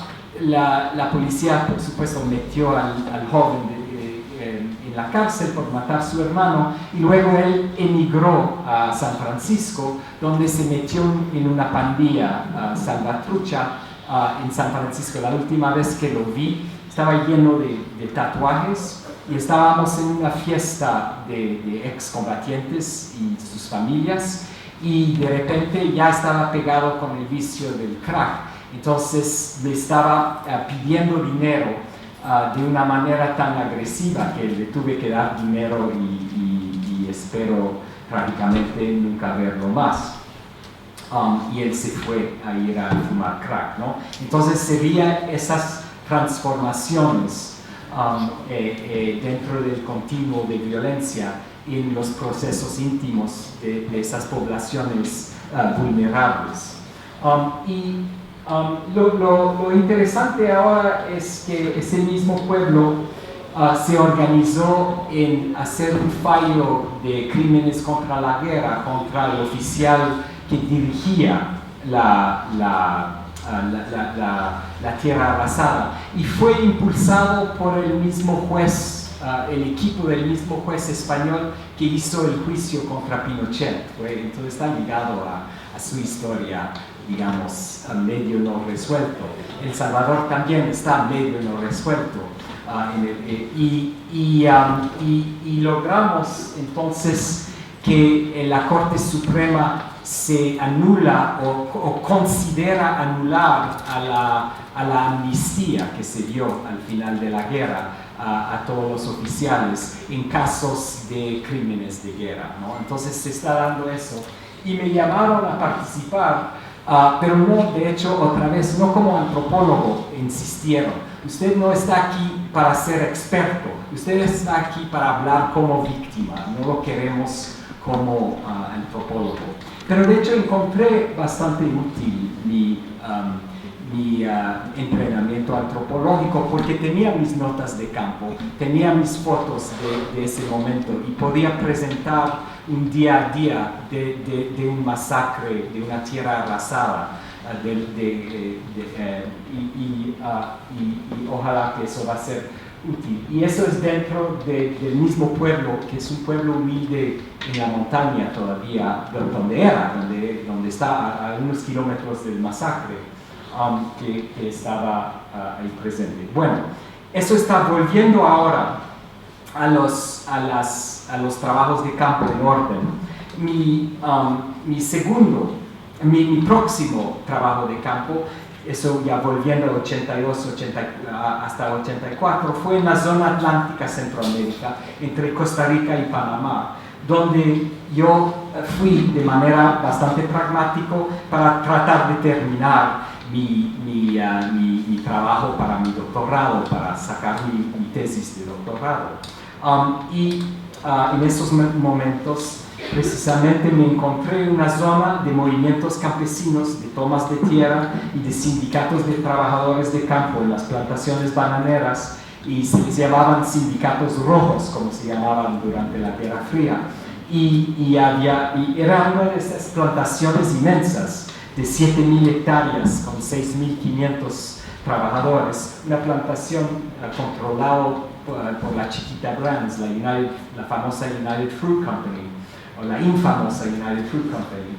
La policía, por supuesto, metió al joven en la cárcel por matar a su hermano, y luego él emigró a San Francisco, donde se metió en una pandilla salvatrucha en San Francisco. La última vez que lo vi estaba lleno de tatuajes y estábamos en una fiesta de excombatientes y sus familias y de repente ya estaba pegado con el vicio del crack. Entonces le estaba pidiendo dinero de una manera tan agresiva que le tuve que dar dinero y espero trágicamente nunca verlo más. Y él se fue a ir a fumar crack, ¿no? Entonces se veía esas transformaciones dentro del continuo de violencia en los procesos íntimos de esas poblaciones vulnerables. Lo interesante ahora es que ese mismo pueblo se organizó en hacer un fallo de crímenes contra la guerra, contra el oficial que dirigía la tierra arrasada, y fue impulsado por el mismo juez, el equipo del mismo juez español que hizo el juicio contra Pinochet. Entonces está ligado a su historia, digamos, medio no resuelto. El Salvador también está medio no resuelto. Y logramos entonces que la Corte Suprema se anula o considera anular a la amnistía que se dio al final de la guerra a todos los oficiales en casos de crímenes de guerra, ¿no? Entonces se está dando eso y me llamaron a participar, pero no, de hecho, otra vez, no como antropólogo, insistieron. Usted no está aquí para ser experto, usted está aquí para hablar como víctima, no lo queremos como antropólogo. Pero de hecho encontré bastante útil mi entrenamiento antropológico porque tenía mis notas de campo, tenía mis fotos de ese momento y podía presentar un día a día de un masacre, de una tierra arrasada. Y ojalá que eso va a ser útil. Y eso es dentro del mismo pueblo, que es un pueblo humilde en la montaña todavía, donde está a unos kilómetros del masacre, que estaba ahí presente. Bueno, eso está volviendo ahora a los trabajos de campo en orden. Mi próximo trabajo de campo, eso ya volviendo al 82, hasta el 84, fue en la zona atlántica Centroamérica, entre Costa Rica y Panamá, donde yo fui de manera bastante pragmática para tratar de terminar mi trabajo para mi doctorado, para sacar mi tesis de doctorado. En esos momentos precisamente me encontré en una zona de movimientos campesinos, de tomas de tierra y de sindicatos de trabajadores de campo en las plantaciones bananeras, y se les llamaban sindicatos rojos, como se llamaban durante la Guerra Fría. Y era una de esas plantaciones inmensas de 7.000 hectáreas con 6.500 trabajadores, una plantación controlada por la Chiquita Brands, la famosa United Fruit Company, o la infamosa United Fruit Company.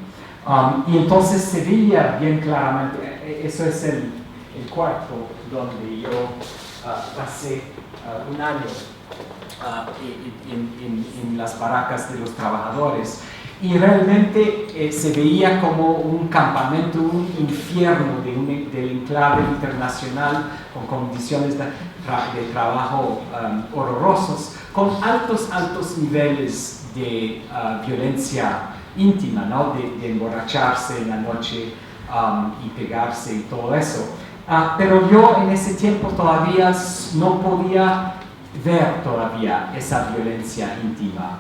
Y entonces se veía bien claramente, eso es el cuarto donde yo pasé un año en las barracas de los trabajadores, y realmente se veía como un campamento, un infierno del enclave internacional, con condiciones de trabajo horrorosos, con altos niveles de violencia íntima, ¿no? de emborracharse en la noche y pegarse y todo eso. Pero yo en ese tiempo todavía no podía ver todavía esa violencia íntima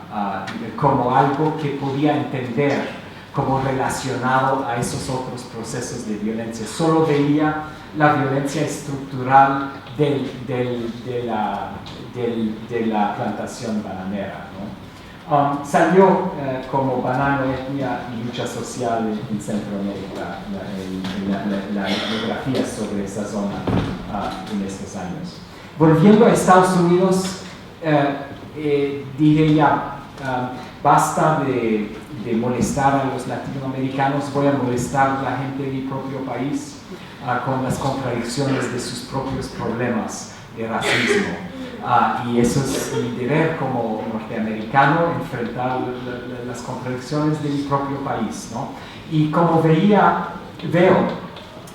como algo que podía entender como relacionado a esos otros procesos de violencia. Solo veía la violencia estructural de la plantación bananera, ¿no? Salió como Banano, Etnia y Lucha Social en Centroamérica, la etnografía sobre esa zona en estos años. Volviendo a Estados Unidos, dije ya, basta de molestar a los latinoamericanos, voy a molestar a la gente de mi propio país con las contradicciones de sus propios problemas de racismo. Y eso es mi deber como norteamericano, enfrentar las contradicciones de mi propio país, ¿no? Y como veo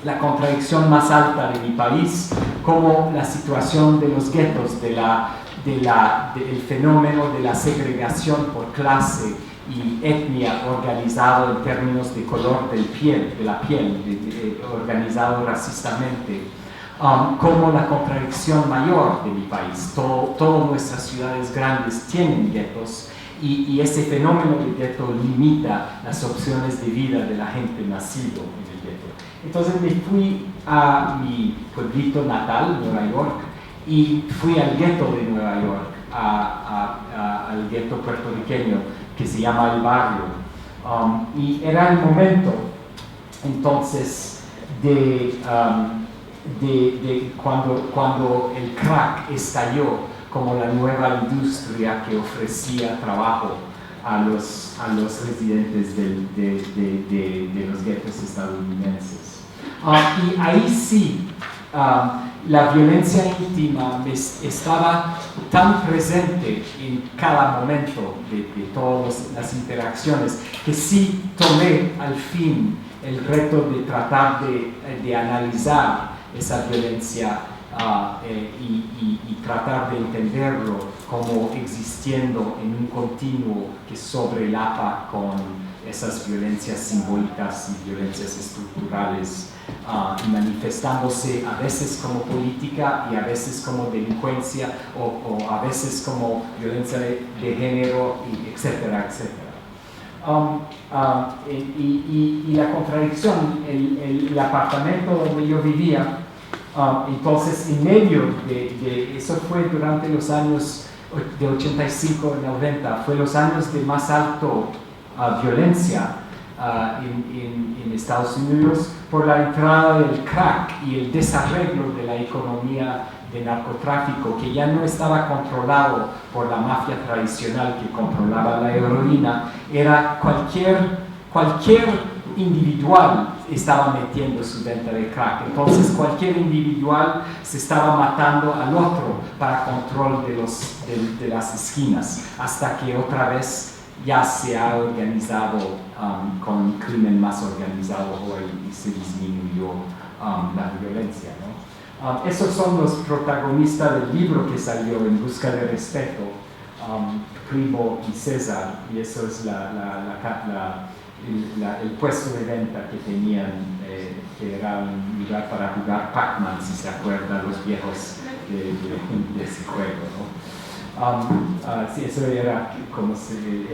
la contradicción más alta de mi país, como la situación de los guetos, del fenómeno de la segregación por clase y etnia organizado en términos de color de la piel, organizado racistamente, como la contradicción mayor de mi país. Todas nuestras ciudades grandes tienen guetos y ese fenómeno de gueto limita las opciones de vida de la gente nacida en el gueto. Entonces me fui a mi pueblito natal, Nueva York, y fui al gueto de Nueva York, al gueto puertorriqueño que se llama El Barrio. Y era el momento entonces de cuando el crack estalló como la nueva industria que ofrecía trabajo a los residentes de los guetos estadounidenses. Y ahí sí, la violencia íntima estaba tan presente en cada momento de todas las interacciones que sí tomé al fin el reto de tratar de analizar esa violencia y tratar de entenderlo como existiendo en un continuo que sobrelapa con esas violencias simbólicas y violencias estructurales, y manifestándose a veces como política y a veces como delincuencia o a veces como violencia de género, y etcétera, etcétera. Y la contradicción, el apartamento donde yo vivía, entonces en medio de eso fue durante los años de 85 y 90, fue los años de más alto violencia en Estados Unidos por la entrada del crack y el desarreglo de la economía de narcotráfico, que ya no estaba controlado por la mafia tradicional que controlaba la heroína. Era cualquier individual estaba metiendo su venta de crack. Entonces cualquier individual se estaba matando al otro para control de las esquinas, hasta que otra vez ya se ha organizado con un crimen más organizado hoy y se disminuyó la violencia, ¿no? Esos son los protagonistas del libro que salió, En busca de respeto, Primo y César, y eso es el puesto de venta que tenían, que era un lugar para jugar Pac-Man, si se acuerdan los viejos de ese juego, ¿no? Sí, eso era como si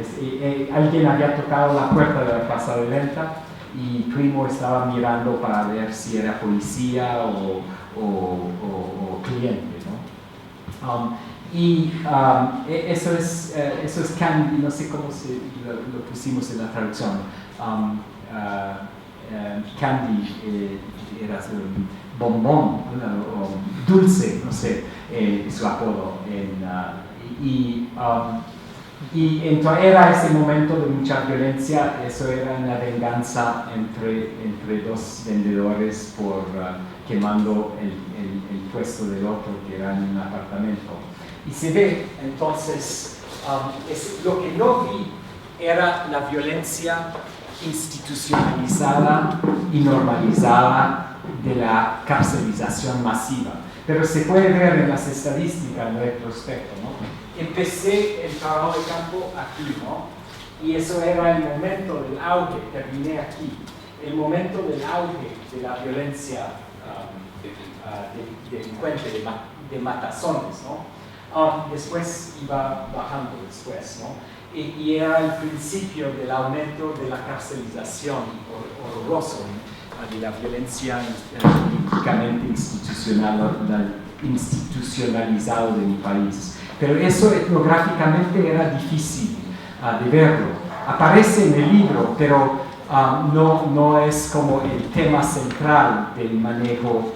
alguien había tocado la puerta de la plaza de venta y Primo estaba mirando para ver si era policía o cliente, ¿no? Eso es candy, no sé cómo lo pusimos en la traducción. Candy era un bombón, o dulce, no sé, su apodo. Y entonces era ese momento de mucha violencia. Eso era una venganza entre dos vendedores por quemando el puesto del otro, que era en un apartamento. Y se ve entonces, lo que no vi era la violencia institucionalizada y normalizada de la carcelización masiva. Pero se puede ver en las estadísticas en retrospecto, ¿no? Empecé el trabajo de campo aquí, ¿no? Y eso era el momento del auge, terminé aquí. El momento del auge de la violencia delincuente, de matazones, ¿no? Después iba bajando después, ¿no? Y era el principio del aumento de la carcelización horroroso de la violencia políticamente institucionalizado de mi país. Pero eso etnográficamente era difícil de verlo. Aparece en el libro, pero no es como el tema central del manejo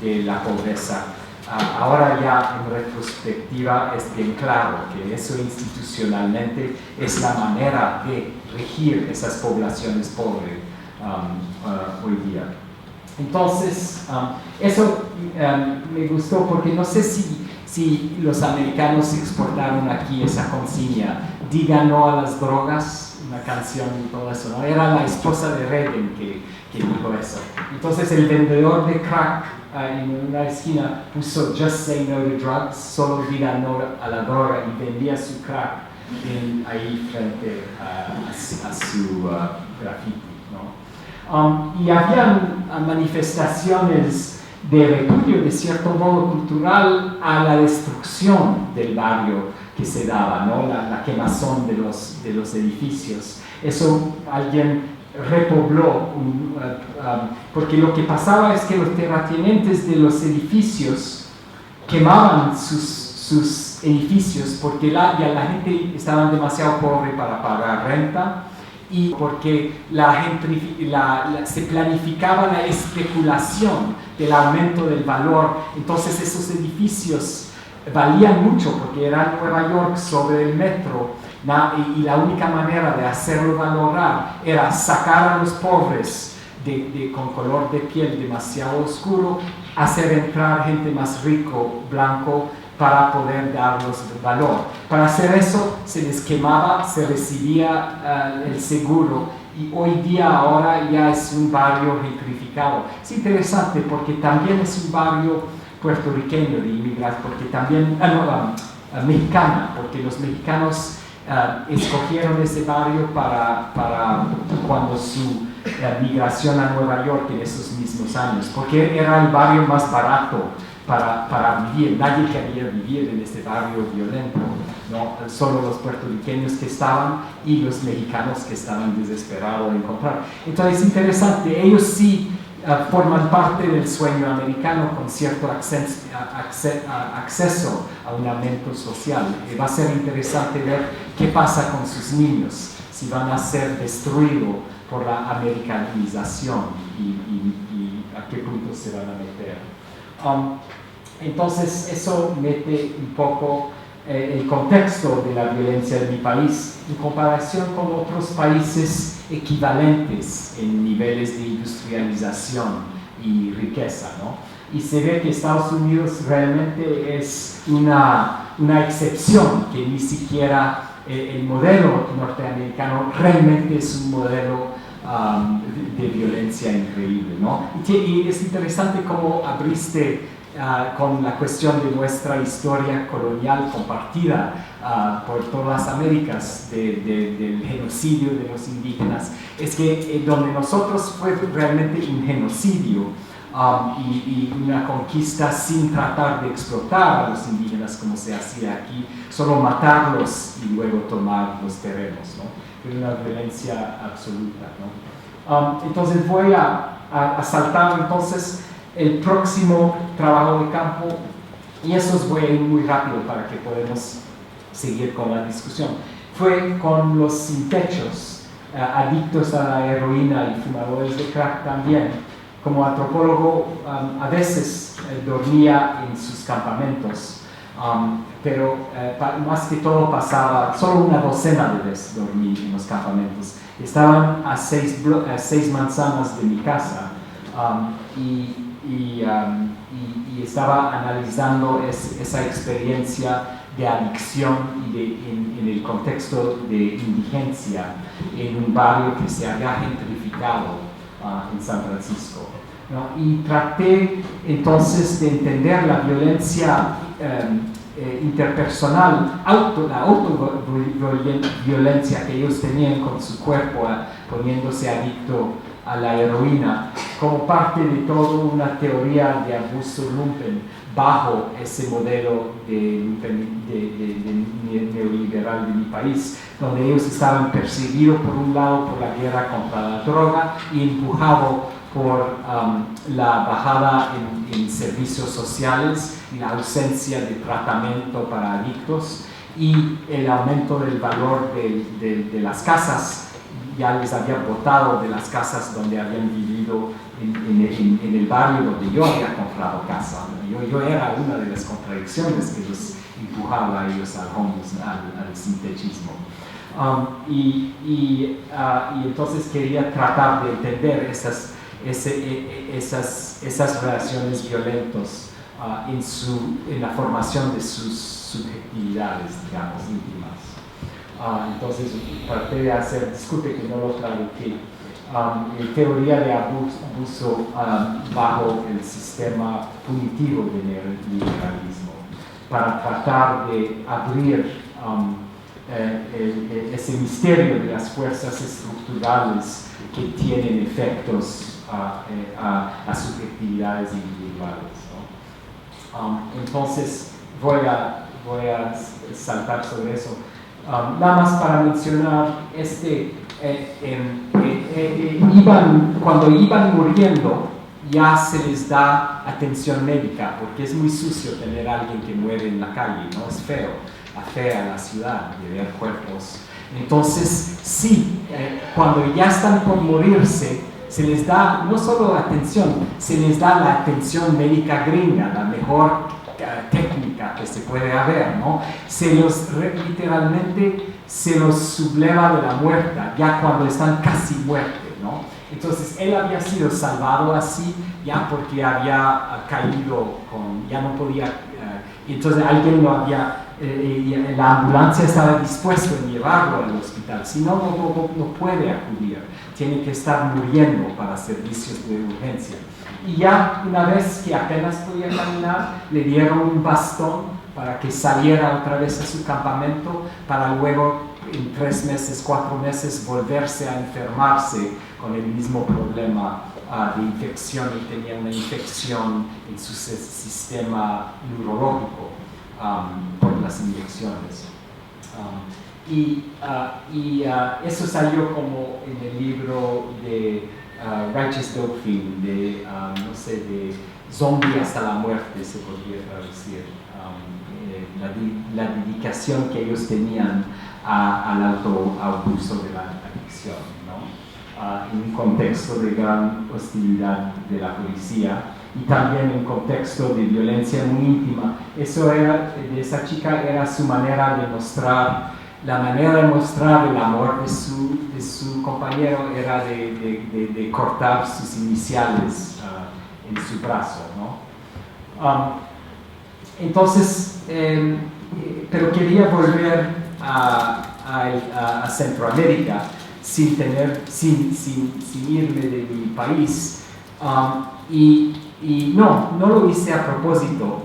de la pobreza ahora ya en retrospectiva es bien claro que eso institucionalmente es la manera de regir esas poblaciones pobres hoy día. Entonces, eso me gustó porque no sé si los americanos exportaron aquí esa consigna, diga no a las drogas, una canción y todo eso, ¿no? Era la esposa de Reagan que dijo eso. Entonces el vendedor de crack en una esquina puso just say no to drugs, solo diga no a la droga, y vendía su crack ahí frente a su graffiti, ¿no? Y habían manifestaciones de repudio, de cierto modo cultural, a la destrucción del barrio que se daba, ¿no? La quemazón de los edificios. Eso alguien repobló, porque lo que pasaba es que los terratenientes de los edificios quemaban sus edificios porque ya la gente estaba demasiado pobre para pagar renta, y porque se planificaba la especulación del aumento del valor. Entonces esos edificios valían mucho porque eran Nueva York sobre el metro, y la única manera de hacerlo valorar era sacar a los pobres con color de piel demasiado oscuro, hacer entrar gente más rico, blanco, para poder darlos valor. Para hacer eso se les quemaba, se recibía el seguro, y hoy día ahora ya es un barrio gentrificado. Es interesante porque también es un barrio puertorriqueño de inmigrantes, porque también, mexicana, porque los mexicanos escogieron ese barrio para cuando su migración a Nueva York en esos mismos años, porque era el barrio más barato para vivir. Nadie quería vivir en este barrio violento, ¿no? Solo los puertorriqueños que estaban y los mexicanos que estaban desesperados de encontrar. Entonces es interesante, ellos sí forman parte del sueño americano con cierto acceso a un aumento social. Va a ser interesante ver qué pasa con sus niños, si van a ser destruidos por la americanización y a qué punto se van a meter. Entonces eso mete un poco el contexto de la violencia de mi país en comparación con otros países equivalentes en niveles de industrialización y riqueza, ¿no? Y se ve que Estados Unidos realmente es una excepción, que ni siquiera el modelo norteamericano realmente es un modelo de violencia increíble, ¿no? Y es interesante cómo abriste con la cuestión de nuestra historia colonial compartida por todas las Américas, del genocidio de los indígenas. Es que donde nosotros fue realmente un genocidio y una conquista sin tratar de explotar a los indígenas como se hacía aquí, solo matarlos y luego tomar los terrenos, ¿no? Es una violencia absoluta, ¿no? Entonces voy a saltar entonces el próximo trabajo de campo, y eso voy a ir muy rápido para que podamos seguir con la discusión. Fue con los sin techos, adictos a la heroína y fumadores de crack también. Como antropólogo a veces dormía en sus campamentos, pero más que todo pasaba, solo una docena de veces dormí en los campamentos. Estaban a 6 manzanas de mi casa, y estaba analizando esa experiencia de adicción y en el contexto de indigencia en un barrio que se había gentrificado en San Francisco, ¿no? Y traté entonces de entender la violencia interpersonal, la autoviolencia que ellos tenían con su cuerpo, poniéndose adicto a la heroína, como parte de toda una teoría de abuso lumpen bajo ese modelo neoliberal de mi país, donde ellos estaban perseguidos por un lado por la guerra contra la droga y empujados por la bajada en servicios sociales y la ausencia de tratamiento para adictos y el aumento del valor de las casas ya les había botado de las casas donde habían vivido en el barrio donde yo había comprado casa. Yo era una de las contradicciones que los empujaba a ellos al sintechismo. Y entonces quería tratar de entender esas relaciones violentas en la formación de sus subjetividades, digamos, íntimas. Entonces traté de hacer, disculpe que no lo traduqué, teoría de abuso bajo el sistema punitivo del neoliberalismo, para tratar de abrir ese misterio de las fuerzas estructurales que tienen efectos a subjetividades individuales, ¿no? Entonces voy a saltar sobre eso. Nada más para mencionar, cuando iban muriendo, ya se les da atención médica, porque es muy sucio tener a alguien que muere en la calle, ¿no? Es feo, afea la ciudad de ver cuerpos. Entonces, sí, cuando ya están por morirse, se les da no solo atención, se les da la atención médica gringa, la mejor técnica que se puede haber, ¿no? Literalmente se los subleva de la muerte, ya cuando están casi muertos, ¿no? Entonces él había sido salvado así, ya porque había caído ya no podía, entonces alguien lo había, la ambulancia estaba dispuesta a llevarlo al hospital, si no puede acudir, tiene que estar muriendo para servicios de urgencia. Y ya una vez que apenas podía caminar, le dieron un bastón para que saliera otra vez a su campamento, para luego en 3 meses, 4 meses volverse a enfermarse con el mismo problema de infección, y tenía una infección en su sistema neurológico por las inyecciones. Eso salió como en el libro de Righteous Doctrine, de zombie hasta la muerte, se podría traducir, la dedicación que ellos tenían al autoabuso de la adicción, ¿no? En un contexto de gran hostilidad de la policía y también en un contexto de violencia muy íntima. De esa chica era su manera de mostrar. La manera de mostrar el amor de su compañero era de cortar sus iniciales en su brazo, ¿no? Entonces, pero quería volver a Centroamérica sin irme de mi país, y no lo hice a propósito,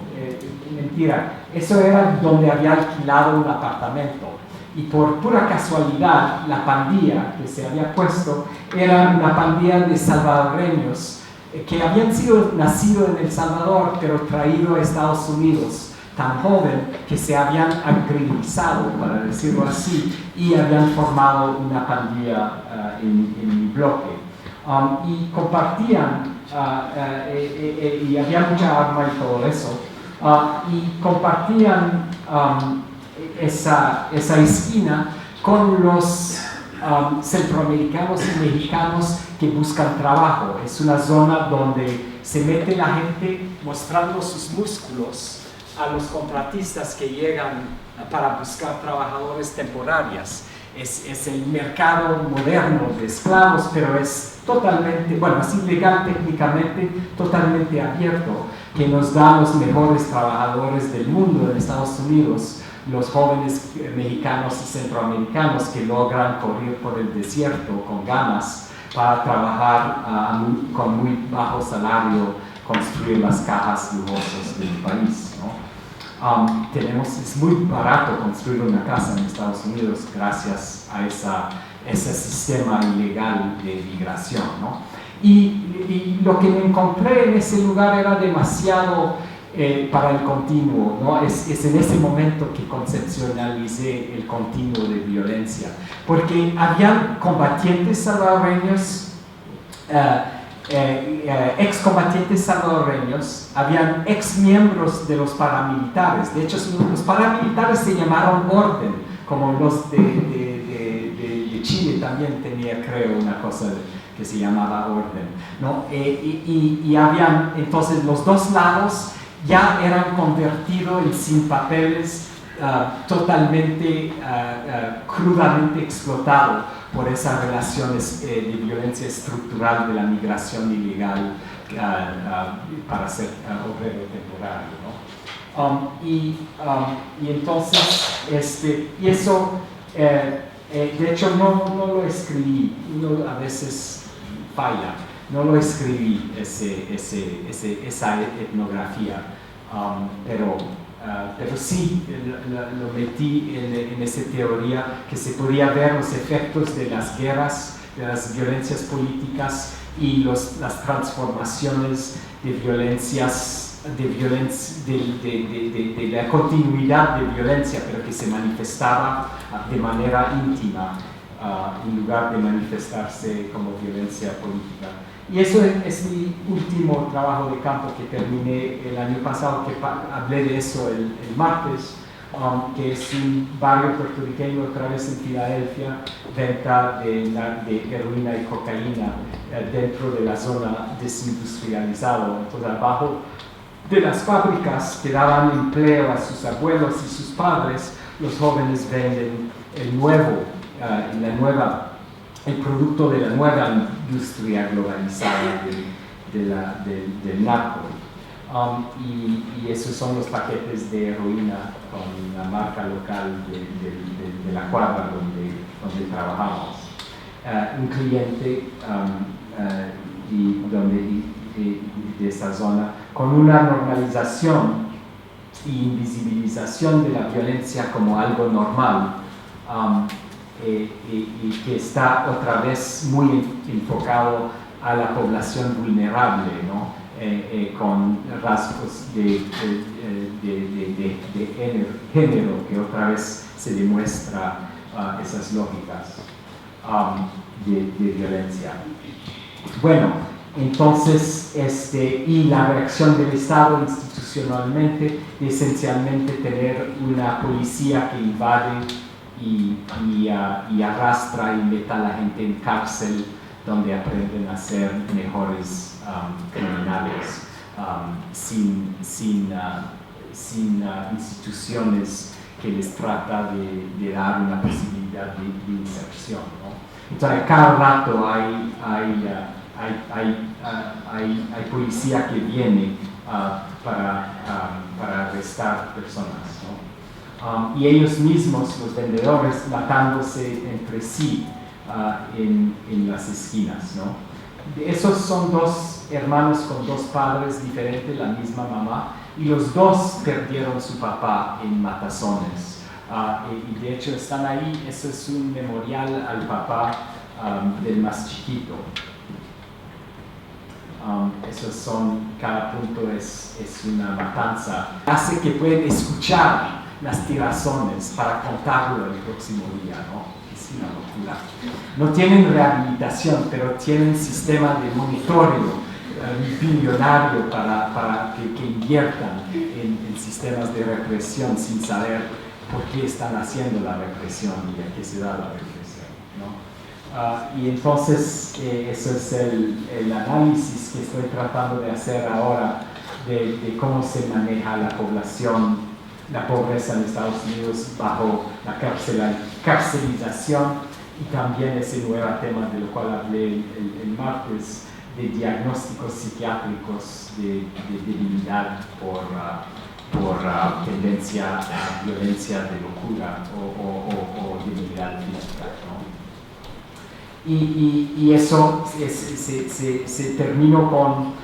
mentira. Eso era donde había alquilado un apartamento. Y por pura casualidad, la pandilla que se había puesto era una pandilla de salvadoreños que habían nacido en El Salvador, pero traído a Estados Unidos, tan joven que se habían agrilizado, para decirlo así, y habían formado una pandilla en mi bloque. Y compartían, y había mucha arma y todo eso, y compartían esa esquina con los centroamericanos y mexicanos que buscan trabajo. Es una zona donde se mete la gente mostrando sus músculos a los contratistas que llegan para buscar trabajadores temporarios. Es el mercado moderno de esclavos, pero es totalmente, es ilegal técnicamente, totalmente abierto, que nos da los mejores trabajadores del mundo en Estados Unidos, los jóvenes mexicanos y centroamericanos que logran correr por el desierto con ganas para trabajar con muy bajo salario, construir las cajas lujosas del país, ¿no? Es muy barato construir una casa en Estados Unidos gracias a ese sistema ilegal de migración, ¿no? Y lo que me encontré en ese lugar era demasiado para el continuo, ¿no? Es en ese momento que conceptualicé el continuo de violencia, porque habían combatientes salvadoreños, excombatientes salvadoreños, habían exmiembros de los paramilitares. De hecho, los paramilitares se llamaron Orden, como los de Chile también tenía, creo, una cosa que se llamaba orden, ¿no? Y habían, entonces, los dos lados ya eran convertidos en sin papeles, totalmente, crudamente explotados por esas relaciones de violencia estructural de la migración ilegal para ser obrero temporario, ¿no? Y entonces, y eso, de hecho, no lo escribí, a veces falla, no lo escribí esa etnografía, pero sí lo metí en esa teoría que se podía ver los efectos de las guerras, de las violencias políticas y las transformaciones de violencias, de la continuidad de violencia, pero que se manifestaba de manera íntima, en lugar de manifestarse como violencia política. Y eso es mi último trabajo de campo que terminé el año pasado, que hablé de eso el martes, que es un barrio puertorriqueño, otra vez en Filadelfia, venta de heroína y cocaína dentro de la zona desindustrializada. Entonces, abajo de las fábricas que daban empleo a sus abuelos y sus padres, los jóvenes venden el producto de la nueva industria globalizada del narco. Y esos son los paquetes de heroína con la marca local de la cuadra donde trabajamos. Un cliente de esa zona con una normalización y invisibilización de la violencia como algo normal, y que está otra vez muy enfocado a la población vulnerable, ¿no? Con rasgos de género, que otra vez se demuestra esas lógicas de violencia. Bueno, entonces, y la reacción del Estado institucionalmente, esencialmente tener una policía que invade y arrastra y mete a la gente en cárcel, donde aprenden a ser mejores criminales, sin instituciones que les trata de dar una posibilidad de inserción, ¿no? Entonces, cada rato hay policía que viene para arrestar personas, ¿no? Y ellos mismos, los vendedores, matándose entre sí en las esquinas, ¿no? Esos son dos hermanos con dos padres diferentes, la misma mamá, y los dos perdieron su papá en matazones. Y de hecho están ahí, eso es un memorial al papá del más chiquito. Esos son, cada punto es una matanza. Hace que pueden escuchar las tirazones para contarlo el próximo día, ¿no? Es una locura. No tienen rehabilitación, pero tienen sistema de monitoreo billonario para que inviertan en sistemas de represión sin saber por qué están haciendo la represión y a qué se da la represión, ¿no? Y entonces eso es el análisis que estoy tratando de hacer ahora de cómo se maneja la población, la pobreza en Estados Unidos bajo la carcelización, y también ese nuevo tema de lo cual hablé el martes, de diagnósticos psiquiátricos de debilidad por tendencia a violencia de locura o debilidad física, ¿no? Y eso se terminó con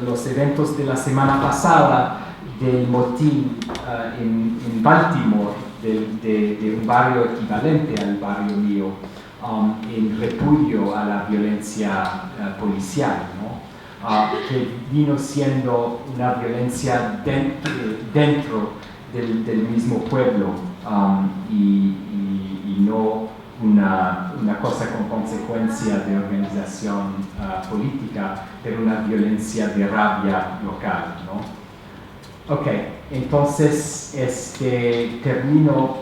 los eventos de la semana pasada del motín en Baltimore, de un barrio equivalente al barrio mío, en repudio a la violencia policial, ¿no? Que vino siendo una violencia dentro del mismo pueblo, y no una cosa con consecuencia de organización política, pero una violencia de rabia local, ¿no? Ok, entonces termino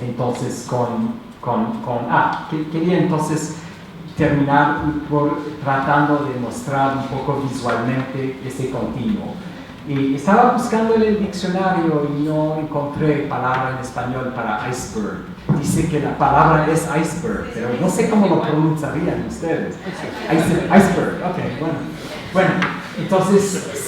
Entonces, quería entonces terminar tratando de mostrar un poco visualmente ese continuo. Y estaba buscando en el diccionario y no encontré palabra en español para iceberg. Dice que la palabra es iceberg, pero no sé cómo lo pronunciarían ustedes. Iceberg, ok, bueno. Bueno, entonces,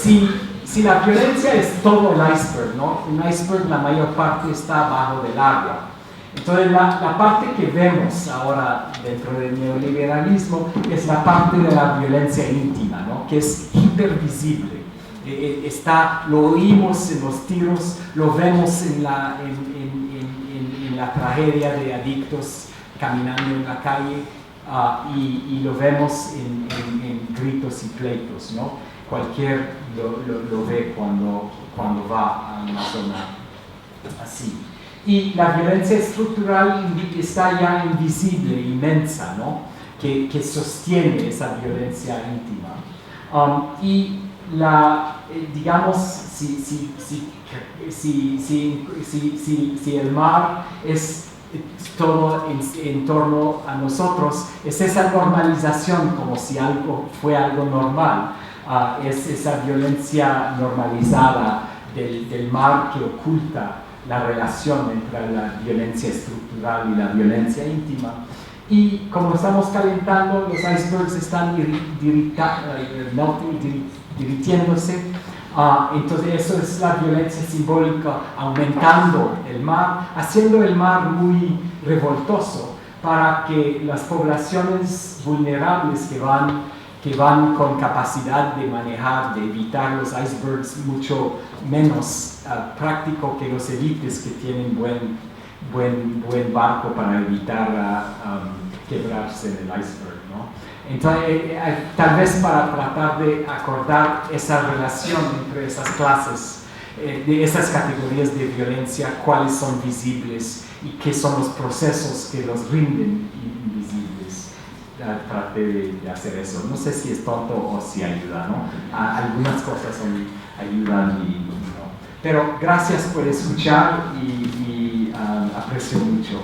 si la violencia es todo el iceberg, ¿no? Un iceberg, la mayor parte está abajo del agua. Entonces, la parte que vemos ahora dentro del neoliberalismo es la parte de la violencia íntima, ¿no? Que es hipervisible. Lo oímos en los tiros, lo vemos en la tragedia de adictos caminando en la calle y lo vemos en gritos y pleitos, ¿no? Cualquier lo ve cuando va a una zona así. Y la violencia estructural está ya invisible, inmensa, ¿no? Que sostiene esa violencia íntima. Digamos, si el mar es todo en torno a nosotros, es esa normalización como si algo fue algo normal, es esa violencia normalizada del mar que oculta la relación entre la violencia estructural y la violencia íntima. Y como estamos calentando, los icebergs están derritiéndose. Entonces eso es la violencia simbólica aumentando el mar, haciendo el mar muy revoltoso para que las poblaciones vulnerables que van con capacidad de manejar, de evitar los icebergs mucho menos práctico que los élites que tienen buen barco para evitar quebrarse en el iceberg, ¿no? Entonces, tal vez para tratar de acordar esa relación entre esas clases, de esas categorías de violencia, cuáles son visibles y qué son los procesos que los rinden invisibles. Traté de hacer eso. No sé si es tonto o si ayuda, ¿no? Algunas cosas ayudan y no. Pero gracias por escuchar y aprecio mucho.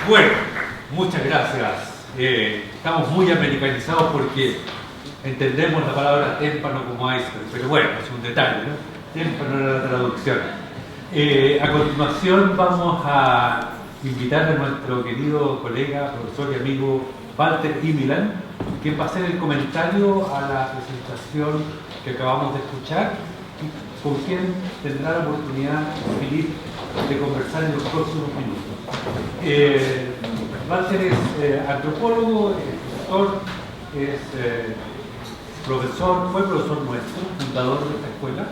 Bueno, muchas gracias. Estamos muy americanizados porque entendemos la palabra témpano como iceberg, pero bueno, es un detalle, ¿no? Témpano era la traducción. A continuación vamos a invitar a nuestro querido colega, profesor y amigo Walter Imilan, quien va a hacer el comentario a la presentación que acabamos de escuchar y con quien tendrá la oportunidad, Philippe, de conversar en los próximos minutos. Walter es antropólogo, es profesor, fue profesor nuestro, fundador de esta escuela,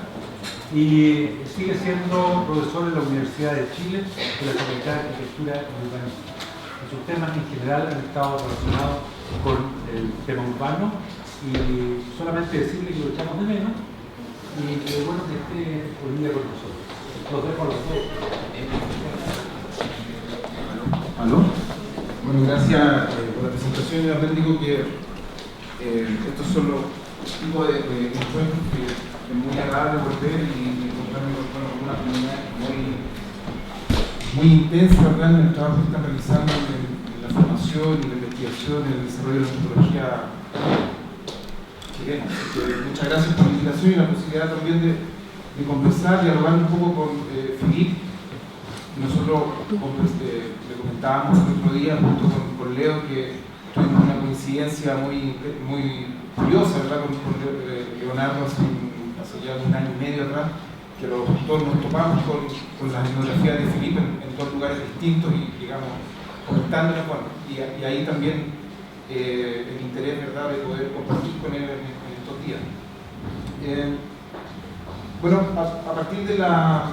y sigue siendo profesor en la Universidad de Chile, de la Facultad de Arquitectura y Urbanismo. Y sus temas en general han estado relacionados con el tema urbano, y solamente decirle que lo echamos de menos, y que bueno que esté hoy día con nosotros. Los dejo a los dos. ¿Aló? Bueno, gracias por la presentación. Ya digo que estos son los tipos de encuentros que es muy agradable volver y encontrarme con una comunidad muy intensa, ¿verdad?, en el trabajo que están realizando en la formación, en la investigación, en el desarrollo de la antropología chilena. Muchas gracias por la invitación y la posibilidad también de conversar y dialogar un poco con Philippe. Nosotros le comentábamos el otro día junto con Leo que tuvimos una coincidencia muy curiosa, ¿verdad?, con Leonardo hace ya un año y medio atrás, que los dos nos topamos con las etnografías de Philippe en dos lugares distintos y, digamos, comentándonos, bueno, y ahí también el interés, ¿verdad?, de poder compartir con él en estos días. Bueno, a partir de la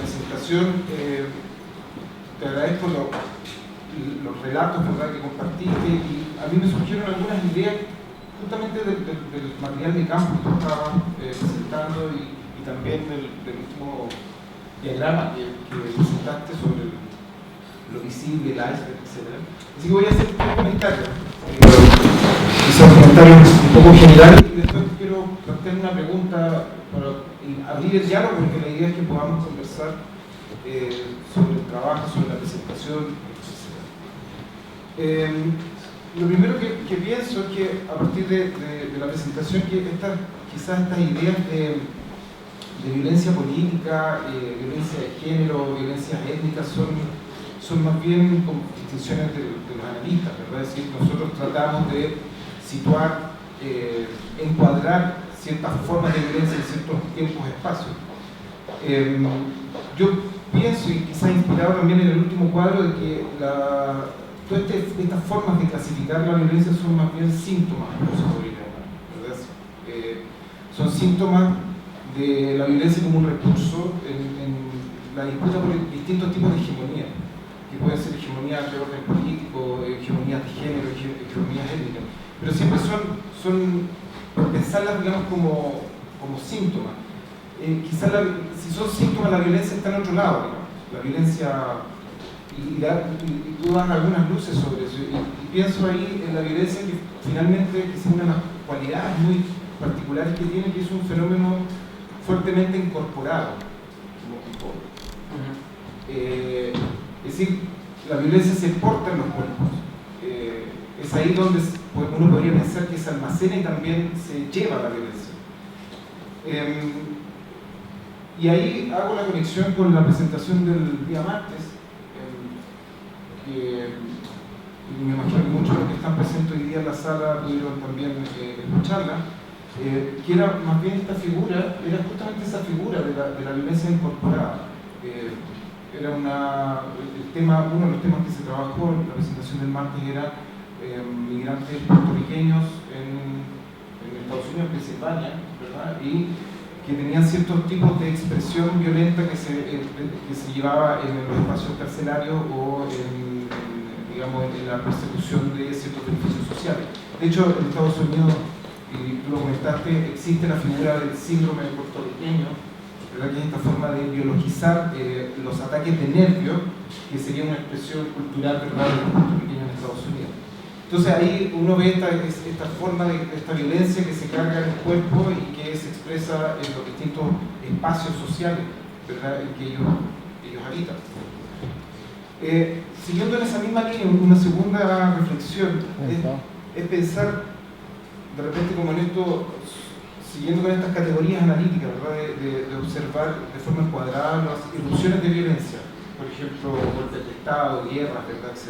presentación, te agradezco los relatos, ¿verdad?, que compartiste, y a mí me surgieron algunas ideas justamente del material de campo que estabas presentando y también del mismo diagrama que presentaste sobre lo visible, el iceberg, etc. Así que voy a hacer un comentario. Son comentarios un poco generales y después quiero plantear una pregunta para abrir el diálogo, porque la idea es que podamos conversar sobre el trabajo, sobre la presentación, etc. Lo primero que pienso es que a partir de la presentación, que quizás estas ideas de violencia política, violencia de género, violencia étnica son más bien como distinciones de los analistas, ¿verdad? Es decir, nosotros tratamos de situar, encuadrar ciertas formas de violencia en ciertos tiempos y espacios. Yo pienso, y quizás inspirado también en el último cuadro, de que todas estas formas de clasificar la violencia son más bien síntomas, ¿verdad? Son síntomas de la violencia como un recurso en la disputa por distintos tipos de hegemonía, que pueden ser hegemonías de orden político, hegemonías de género, hegemonías étnicas, pero siempre son pensarlas, digamos, como síntomas. Quizás si son síntomas, la violencia está en otro lado, digamos. La violencia, y tú das algunas luces sobre eso, y pienso ahí en la violencia que finalmente es una de las cualidades muy particulares que tiene, que es un fenómeno fuertemente incorporado. Es decir, la violencia se porta en los cuerpos. Es ahí donde uno podría pensar que se almacena y también se lleva la violencia. Y ahí hago la conexión con la presentación del día martes, que me imagino que muchos de los que están presentes hoy día en la sala pudieron también escucharla, que era más bien esta figura, era justamente esa figura de la violencia incorporada. Era uno de los temas que se trabajó en la presentación del martes era migrantes puertorriqueños en Estados Unidos, en Pensilvania, ¿verdad? Y que tenían ciertos tipos de expresión violenta que se llevaba en los espacios carcelarios o digamos, en la persecución de ciertos beneficios sociales. De hecho, en Estados Unidos, y tú lo comentaste, existe la figura del síndrome puertorriqueño, ¿verdad? Que es esta forma de biologizar los ataques de nervio, que sería una expresión cultural, ¿verdad?, de los puertorriqueños en Estados Unidos. Entonces ahí uno ve esta forma de esta violencia que se carga en el cuerpo y que se expresa en los distintos espacios sociales, ¿verdad?, en que ellos habitan. Siguiendo en esa misma línea, una segunda reflexión es pensar de repente como en esto, siguiendo con estas categorías analíticas, ¿verdad?, de observar de forma encuadrada las irrupciones de violencia, por ejemplo, golpes de Estado, guerras, ¿verdad?, etc.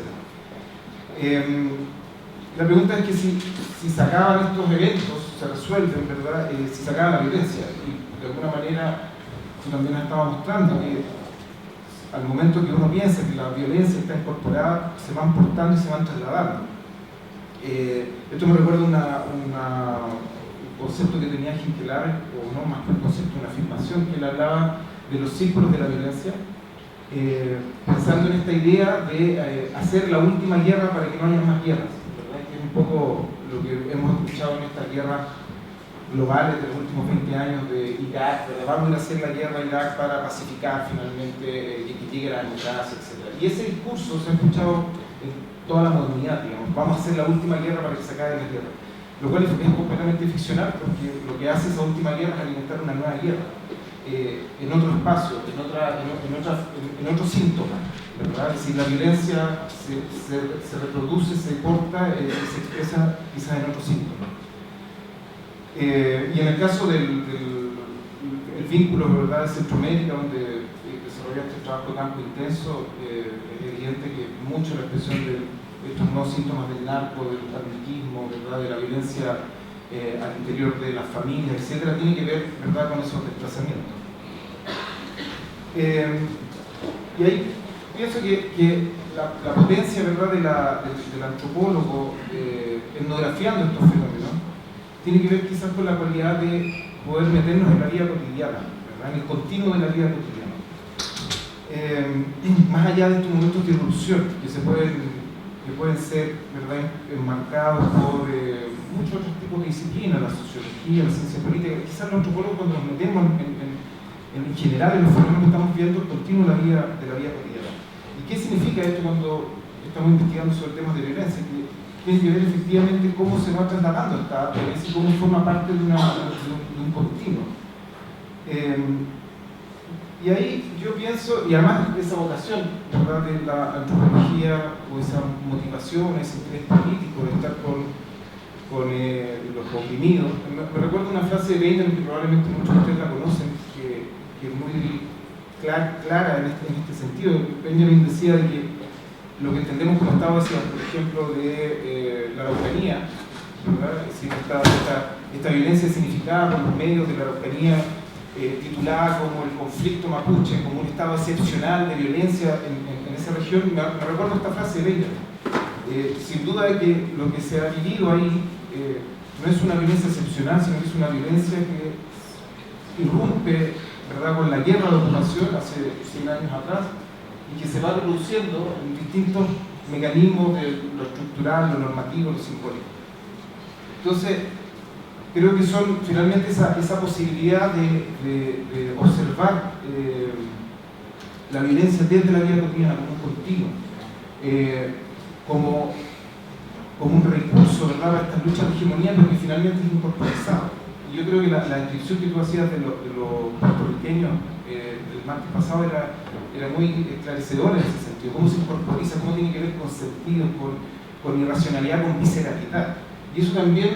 La pregunta es que si se acaban estos eventos, se resuelven, ¿verdad?, si se acaba la violencia. Y de alguna manera, tú también has estado mostrando que al momento que uno piensa que la violencia está incorporada, se van portando y se van trasladando. Esto me recuerda un concepto que tenía Hinkelar, o no más que un concepto, una afirmación, que él hablaba de los círculos de la violencia, pensando en esta idea de hacer la última guerra para que no haya más guerras. Que es un poco lo que hemos escuchado en estas guerras globales de los últimos 20 años de Irak, ¿verdad? Vamos a ir a hacer la guerra a Irak para pacificar finalmente y que llegue la democracia, etc. Y ese discurso se ha escuchado en toda la modernidad, digamos, vamos a hacer la última guerra para que se acabe la guerra. Lo cual es completamente ficcional, porque lo que hace esa última guerra es alimentar una nueva guerra, en otro espacio, en otro síntoma, ¿verdad? Es decir, la violencia se reproduce, se corta y se expresa quizás en otro síntoma. Y en el caso del vínculo, ¿verdad?, de Centroamérica, donde desarrollaste el trabajo de campo intenso, es evidente que mucho la expresión de estos nuevos síntomas del narco, del banditismo, ¿verdad?, de la violencia al interior de las familias, etcétera, tiene que ver, ¿verdad?, con esos desplazamientos. Y ahí pienso que la potencia, ¿verdad?, del antropólogo etnografiando estos fenómenos tiene que ver quizás con la cualidad de poder meternos en la vida cotidiana, ¿verdad?, en el continuo de la vida cotidiana. Más allá de estos momentos de irrupción que pueden ser, ¿verdad?, enmarcados por muchos otros tipos de disciplinas, la sociología, la ciencia política. Quizás los antropólogos, cuando nos metemos en general en los fenómenos que estamos viendo, el continuo de la vida cotidiana. Y ¿Qué significa esto cuando estamos investigando sobre temas de violencia? Que tiene que ver efectivamente cómo se va trasladando esta violencia y cómo forma parte de un continuo. Y ahí yo pienso, y además esa vocación, ¿verdad?, de la antropología, o esa motivación, ese interés político de estar con los oprimidos. Me recuerdo una frase de Benjamin, que probablemente muchos de ustedes la conocen, que es muy clara en este sentido. Benjamin decía de que lo que entendemos como Estado decía, por ejemplo, de la Araucanía, ¿verdad? Es decir, esta violencia significada por los medios de la Araucanía, titulada como el conflicto mapuche, como un estado excepcional de violencia en esa región. Me recuerdo esta frase de ella. Sin duda de que lo que se ha vivido ahí no es una violencia excepcional, sino que es una violencia que irrumpe, ¿verdad?, con la guerra de ocupación hace 100 años atrás, y que se va reproduciendo en distintos mecanismos de lo estructural, lo normativo, lo simbólico. Entonces, creo que son finalmente esa posibilidad de observar la violencia desde la vida cotidiana como un continuo, como un recurso, ¿verdad?, para estas luchas de hegemonía, pero que finalmente es incorporizado. Y yo creo que la descripción que tú hacías de los puertorriqueños del martes pasado era muy esclarecedora en ese sentido. Cómo se incorporiza, cómo tiene que ver con sentido, con irracionalidad, con visceralidad. Y eso también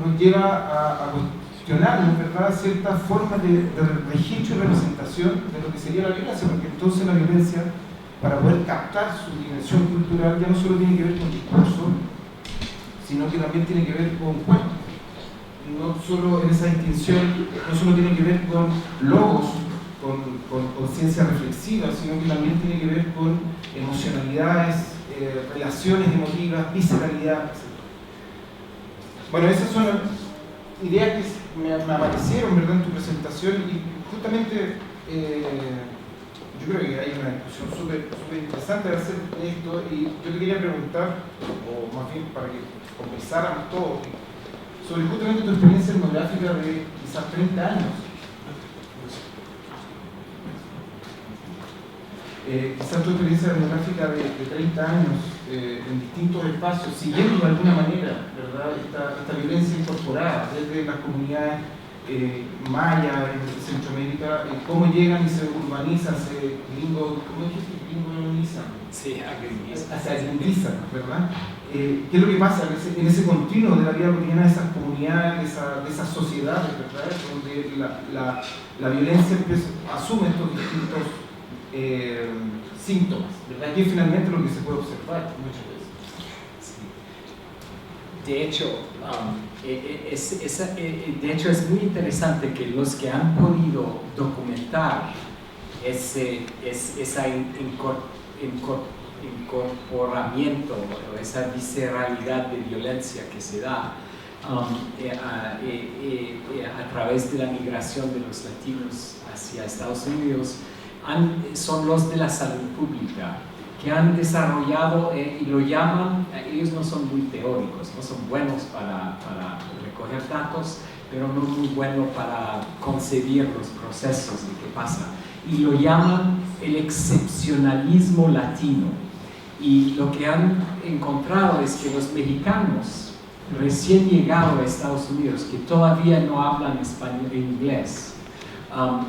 nos lleva a cuestionarnos, ¿verdad?, ciertas formas de registro y representación de lo que sería la violencia, porque entonces la violencia, para poder captar su dimensión cultural, ya no solo tiene que ver con discurso, sino que también tiene que ver con cuerpo. No solo en esa distinción, no solo tiene que ver con logos, con conciencia reflexiva, sino que también tiene que ver con emocionalidades, relaciones emotivas, visceralidad, etc. Bueno, esas son ideas que me aparecieron, ¿verdad?, en tu presentación, y justamente yo creo que hay una discusión súper interesante de hacer esto, y yo te quería preguntar, o más bien para que conversáramos todos, sobre justamente tu experiencia etnográfica de quizás 30 años. Quizás tu experiencia etnográfica de 30 años en distintos espacios, siguiendo de alguna manera, ¿verdad?, esta violencia incorporada desde las comunidades mayas en Centroamérica, cómo llegan y se urbanizan, se gringoizan. Sí, agringuizan. Se agrindizan, ¿verdad? ¿Qué es lo que pasa en ese continuo de la vida cotidiana de esas comunidades, de esas sociedades, ¿verdad?, donde la violencia asume estos distintos síntomas, ¿verdad? Que es finalmente lo que se puede observar muchas veces. Sí. De hecho, es muy interesante que los que han podido documentar ese incorporamiento o esa visceralidad de violencia que se da a través de la migración de los latinos hacia Estados Unidos, son los de la salud pública, que han desarrollado y lo llaman, ellos no son muy teóricos, no son buenos para recoger datos, pero no muy buenos para concebir los procesos de qué pasa, y lo llaman el excepcionalismo latino. Y lo que han encontrado es que los mexicanos recién llegados a Estados Unidos, que todavía no hablan español e inglés,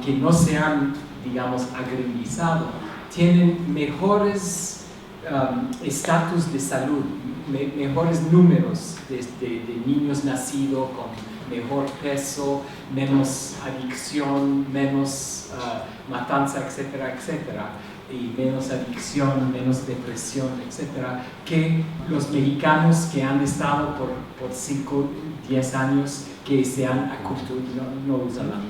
que no se han, digamos, agrindizado, tienen mejores estatus de salud, mejores números de niños nacidos con mejor peso, menos adicción, menos matanza, etcétera, etcétera, y menos adicción, menos depresión, etcétera, que los mexicanos que han estado por 5, 10 años, que se han aculturalizado, no usan la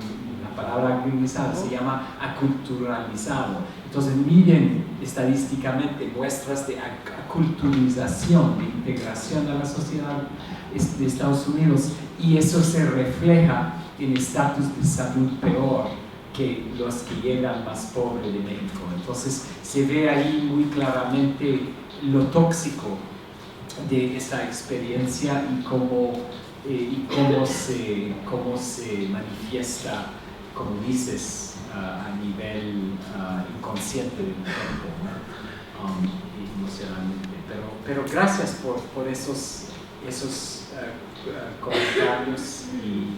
palabra agrindizado, se llama aculturalizado. Entonces miden estadísticamente muestras de aculturización, de integración a la sociedad de Estados Unidos, y eso se refleja en estatus de salud peor que los que llegan más pobres de México. Entonces se ve ahí muy claramente lo tóxico de esta experiencia y cómo se manifiesta, como dices, a nivel inconsciente del cuerpo, ¿no? emocionalmente. Pero gracias por esos comentarios y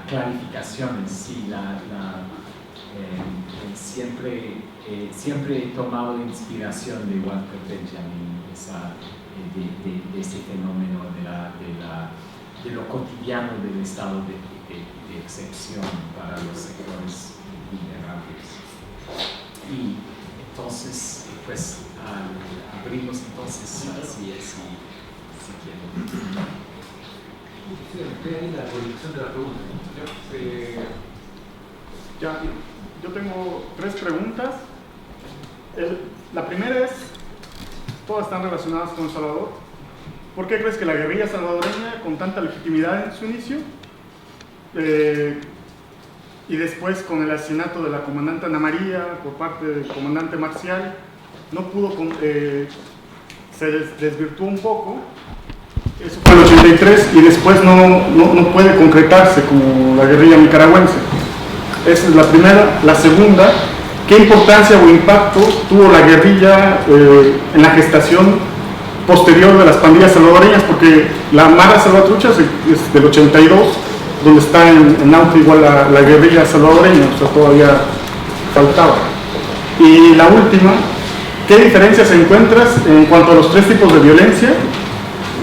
clarificaciones. Sí, siempre he tomado inspiración de Walter Benjamin, de ese fenómeno de lo cotidiano del estado de excepción para los sectores vulnerables. Y entonces, pues, abrimos entonces, si quieren. La colección de la pregunta. Yo tengo 3 preguntas. La primera es, todas están relacionadas con El Salvador. ¿Por qué crees que la guerrilla salvadoreña, con tanta legitimidad en su inicio, y después con el asesinato de la comandante Ana María por parte del comandante Marcial, no pudo, se desvirtuó un poco? Eso fue en el 83 y después no puede concretarse como la guerrilla nicaragüense. Esa es la primera. La segunda, ¿qué importancia o impacto tuvo la guerrilla en la gestación posterior de las pandillas salvadoreñas? Porque la Mara Salvatruchas es del 82, donde está en auge igual la guerrilla salvadoreña, o sea, todavía faltaba. Y la última, ¿qué diferencias encuentras en cuanto a los 3 tipos de violencia?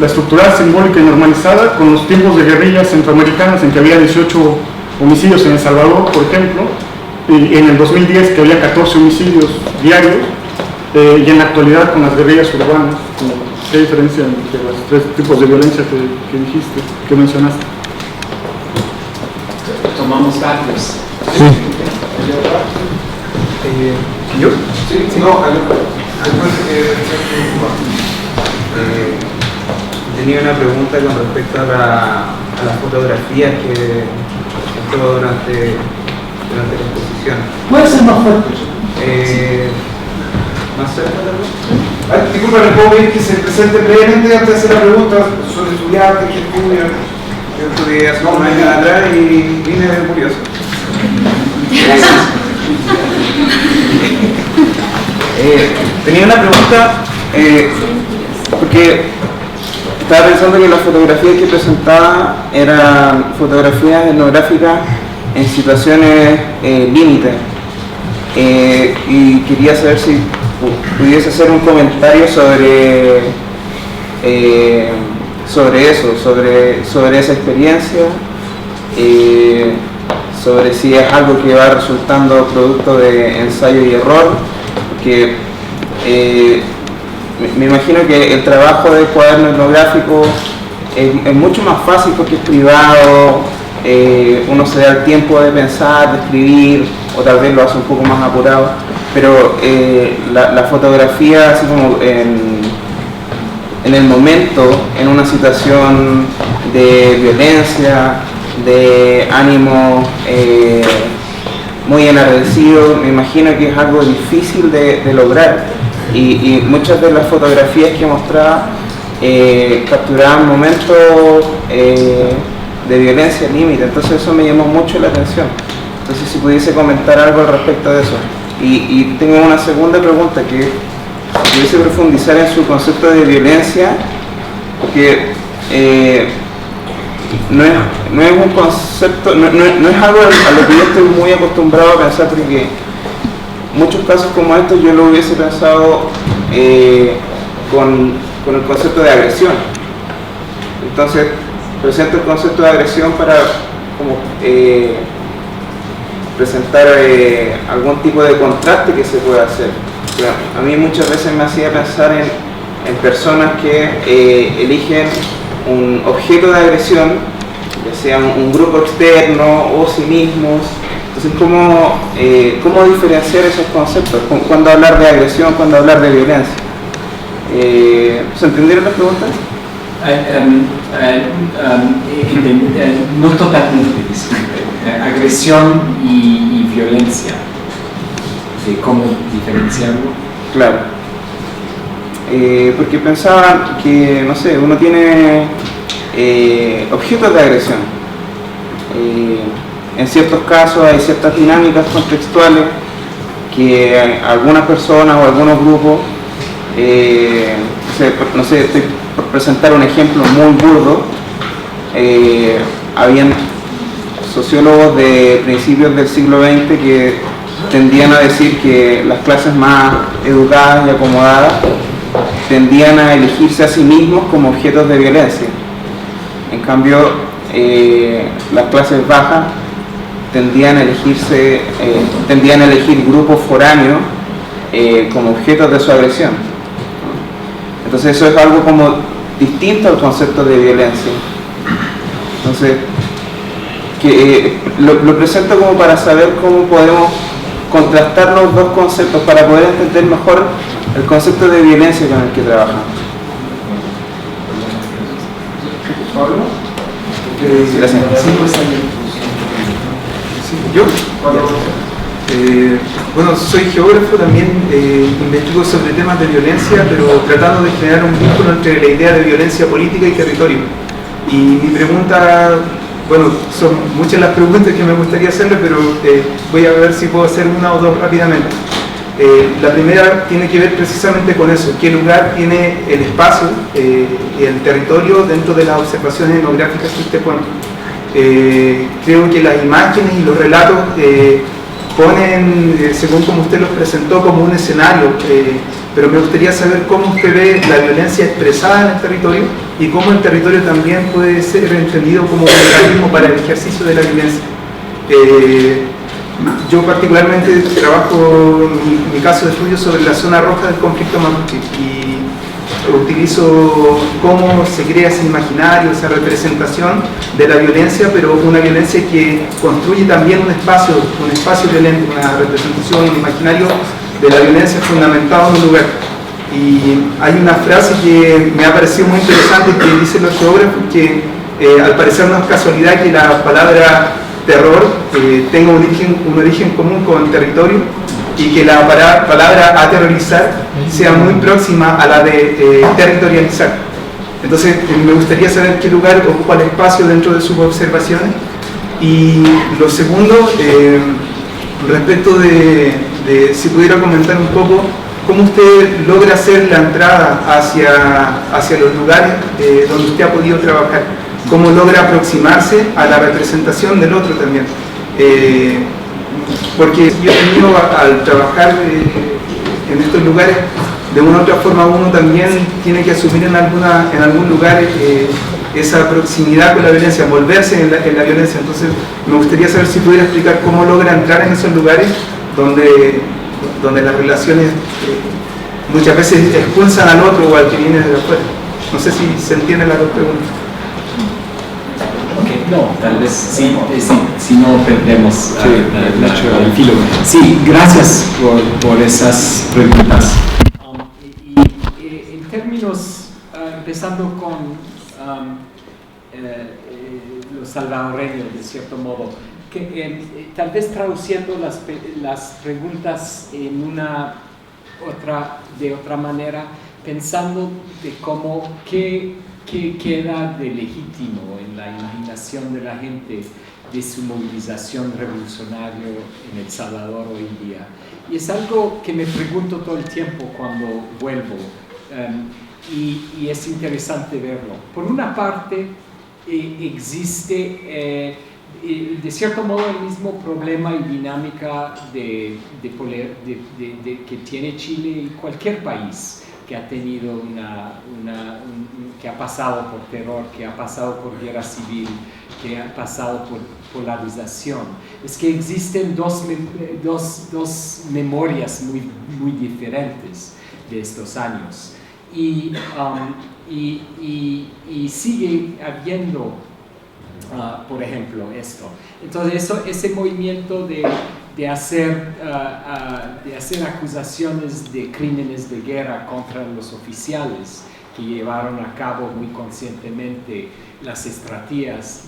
La estructural, simbólica y normalizada, con los tiempos de guerrillas centroamericanas en que había 18 homicidios en El Salvador, por ejemplo, y en el 2010 que había 14 homicidios diarios, y en la actualidad con las guerrillas urbanas. ¿Qué diferencia entre los 3 tipos de violencia que dijiste, que mencionaste? Tomamos datos. Sí. ¿Yo? Sí, no, tenía una pregunta con respecto a las fotografías que estuvo durante la exposición. ¿Puede ser más fuerte? ¿Más cerca tal vez? Disculpa, ¿le puedo pedir que se presente brevemente antes de hacer la pregunta sobre estudiantes, qué estudian? Yo estudié hace unos años atrás y vine de curioso. Tenía una pregunta, porque estaba pensando que las fotografías que presentaba eran fotografías etnográficas en situaciones límite, y quería saber si pudiese hacer un comentario sobre eso, sobre esa experiencia, sobre si es algo que va resultando producto de ensayo y error, porque me imagino que el trabajo del cuaderno etnográfico es mucho más fácil porque es privado, uno se da el tiempo de pensar, de escribir, o tal vez lo hace un poco más apurado, pero la fotografía, así como en el momento, en una situación de violencia, de ánimo muy enardecido, me imagino que es algo difícil de lograr, y muchas de las fotografías que mostraba capturaban momentos de violencia límite, entonces eso me llamó mucho la atención. Entonces, si pudiese comentar algo al respecto de eso. Y tengo una segunda pregunta, que si pudiese profundizar en su concepto de violencia, porque no es un concepto, no es algo a lo que yo estoy muy acostumbrado a pensar, porque muchos casos como estos yo lo hubiese pensado con el concepto de agresión. Entonces, presento el concepto de agresión para como presentar algún tipo de contraste que se pueda hacer. A mí muchas veces me hacía pensar en personas que eligen un objeto de agresión, ya sea un grupo externo o sí mismos. Entonces, ¿cómo diferenciar esos conceptos? ¿Cuándo hablar de agresión? ¿Cuándo hablar de violencia? ¿Se entendieron las preguntas? No totalmente, agresión y violencia, de cómo diferenciarlo. Claro, porque pensaba que, no sé, uno tiene objetos de agresión. En ciertos casos hay ciertas dinámicas contextuales que algunas personas o algunos grupos, no sé, estoy por presentar un ejemplo muy burdo, habían sociólogos de principios del siglo XX que tendían a decir que las clases más educadas y acomodadas tendían a elegirse a sí mismos como objetos de violencia. En cambio, las clases bajas tendían a elegir grupos foráneos como objetos de su agresión. Entonces eso es algo como distinto al concepto de violencia. Entonces, lo presento como para saber cómo podemos contrastar los dos conceptos para poder entender mejor el concepto de violencia con el que trabajamos. ¿Pablo? Gracias. ¿Yo? Bueno, soy geógrafo, también investigo sobre temas de violencia, pero tratando de generar un vínculo entre la idea de violencia política y territorio. Y mi pregunta, bueno, son muchas las preguntas que me gustaría hacerle, pero voy a ver si puedo hacer una o dos rápidamente. La primera tiene que ver precisamente con eso, qué lugar tiene el espacio y el territorio dentro de las observaciones etnográficas que usted cuenta. Creo que las imágenes y los relatos ponen, según como usted los presentó, como un escenario, pero me gustaría saber cómo usted ve la violencia expresada en el territorio y cómo el territorio también puede ser entendido como un mecanismo para el ejercicio de la violencia. Yo particularmente trabajo mi caso de estudio sobre la zona roja del conflicto mapuche y utilizo cómo se crea ese imaginario, esa representación de la violencia, pero una violencia que construye también un espacio violento, una representación, un imaginario de la violencia fundamentado en un lugar. Y hay una frase que me ha parecido muy interesante que dicen los geógrafos que al parecer no es casualidad que la palabra terror tenga un origen común con territorio y que la palabra aterrorizar sea muy próxima a la de territorializar. Entonces me gustaría saber qué lugar ocupa el espacio dentro de sus observaciones. Y lo segundo, respecto de si pudiera comentar un poco cómo usted logra hacer la entrada hacia los lugares donde usted ha podido trabajar, cómo logra aproximarse a la representación del otro también. Porque yo he tenido al trabajar en estos lugares, de una u otra forma uno también tiene que asumir en algún lugar esa proximidad con la violencia, envolverse en la violencia. Entonces me gustaría saber si pudiera explicar cómo logra entrar en esos lugares donde las relaciones muchas veces expulsan al otro o al que viene de afuera. No sé si se entienden las dos preguntas. No, tal vez sí, si no perdemos el filo. Sí, gracias por esas preguntas. En términos, empezando con los salvadoreños, de cierto modo, que tal vez traduciendo las preguntas de otra manera, pensando de cómo ¿qué queda de legítimo en la imaginación de la gente de su movilización revolucionaria en El Salvador hoy en día? Y es algo que me pregunto todo el tiempo cuando vuelvo, y es interesante verlo. Por una parte, existe de cierto modo el mismo problema y dinámica que tiene Chile y cualquier país que ha tenido que ha pasado por terror, que ha pasado por guerra civil, que ha pasado por polarización. Es que existen dos memorias muy diferentes de estos años. Y sigue habiendo, por ejemplo, esto. Entonces, ese movimiento de hacer acusaciones de crímenes de guerra contra los oficiales que llevaron a cabo muy conscientemente las estrategias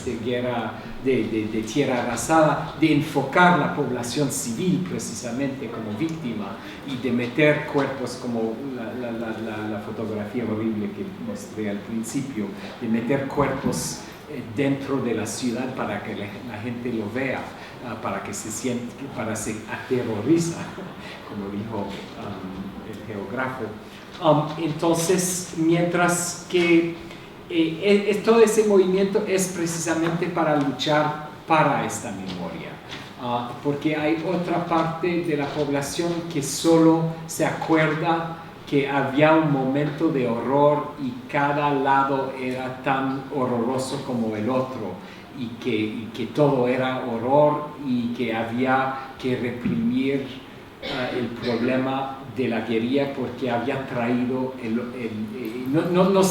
de guerra, de tierra arrasada, de enfocar la población civil precisamente como víctima y de meter cuerpos como la fotografía horrible que mostré al principio, de meter cuerpos dentro de la ciudad para que la gente lo vea, para que se siente, para se aterroriza, como dijo el geógrafo. Entonces, mientras que todo ese movimiento es precisamente para luchar para esta memoria, porque hay otra parte de la población que solo se acuerda que había un momento de horror y cada lado era tan horroroso como el otro, y que todo era horror y que había que reprimir el problema de la guerrilla porque había traído no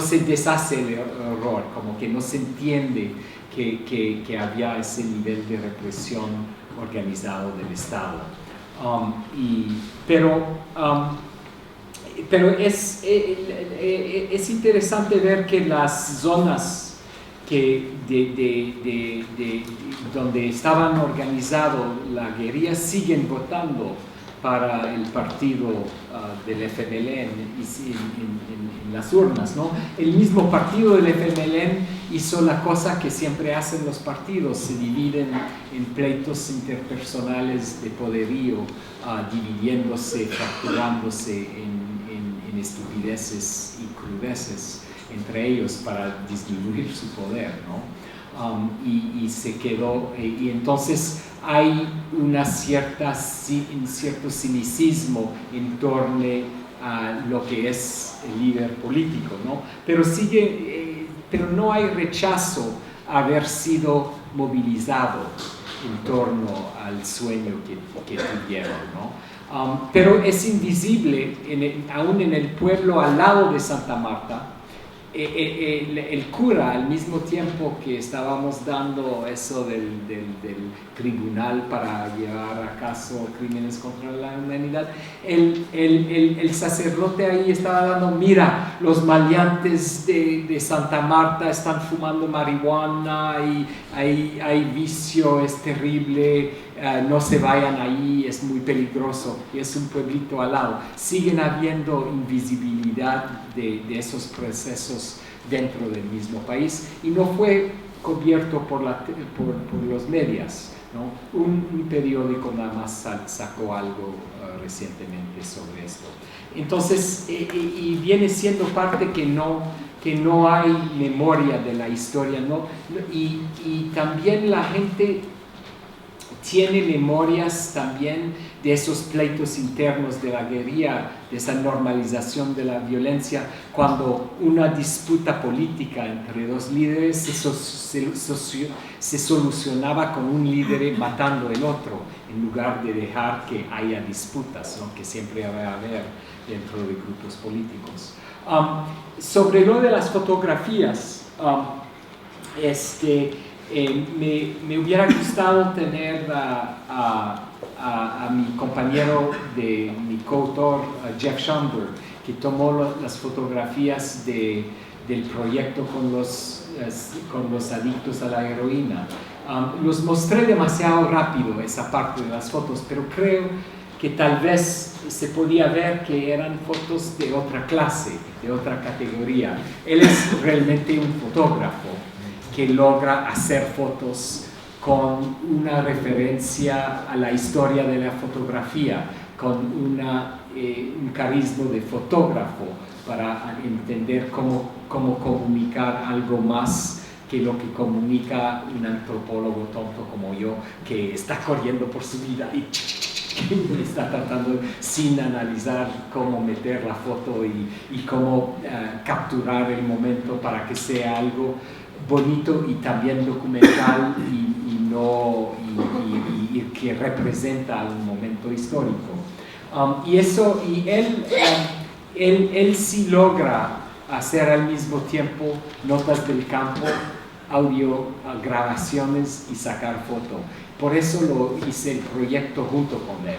se deshace el horror, como que no se entiende que había ese nivel de represión organizado del Estado. Pero es interesante ver que las zonas donde estaban organizado la guerrilla siguen votando para el partido del FMLN en las urnas, ¿no? El mismo partido del FMLN hizo la cosa que siempre hacen los partidos, se dividen en pleitos interpersonales de poderío, dividiéndose, fracturándose en estupideces y crudeces entre ellos para disminuir su poder, ¿no? Y se quedó, y entonces hay un cierto cinicismo en torno a lo que es el líder político, ¿no? Pero no hay rechazo a haber sido movilizado en torno al sueño que tuvieron, ¿no? Pero es invisible, aún en el pueblo al lado de Santa Marta. El cura, al mismo tiempo que estábamos dando eso del tribunal para llevar a caso crímenes contra la humanidad, el sacerdote ahí estaba dando, mira, los maleantes de Santa Marta están fumando marihuana y hay vicio, es terrible, no se vayan ahí, es muy peligroso, y es un pueblito al lado. Siguen habiendo invisibilidad de esos procesos dentro del mismo país y no fue cubierto por los medios, ¿no? Un periódico nada más sacó algo recientemente sobre esto. Entonces, y viene siendo parte que no hay memoria de la historia, ¿no? Y también la gente tiene memorias también de esos pleitos internos de la guerrilla, de esa normalización de la violencia, cuando una disputa política entre dos líderes se solucionaba con un líder matando al otro, en lugar de dejar que haya disputas, ¿no? Que siempre va a haber dentro de grupos políticos. Sobre lo de las fotografías, me hubiera gustado tener a mi compañero, mi coautor, Jeff Schomburg, que tomó las fotografías del proyecto con los adictos a la heroína. Los mostré demasiado rápido, esa parte de las fotos, pero creo que tal vez se podía ver que eran fotos de otra clase, de otra categoría. Él es realmente un fotógrafo que logra hacer fotos con una referencia a la historia de la fotografía, con un carisma de fotógrafo para entender cómo comunicar algo más que lo que comunica un antropólogo tonto como yo, que está corriendo por su vida y está tratando sin analizar cómo meter la foto y cómo capturar el momento para que sea algo bonito y también documental y que representa un momento histórico. Y él sí logra hacer al mismo tiempo notas del campo, audio, grabaciones y sacar foto. Por eso hice el proyecto junto con él,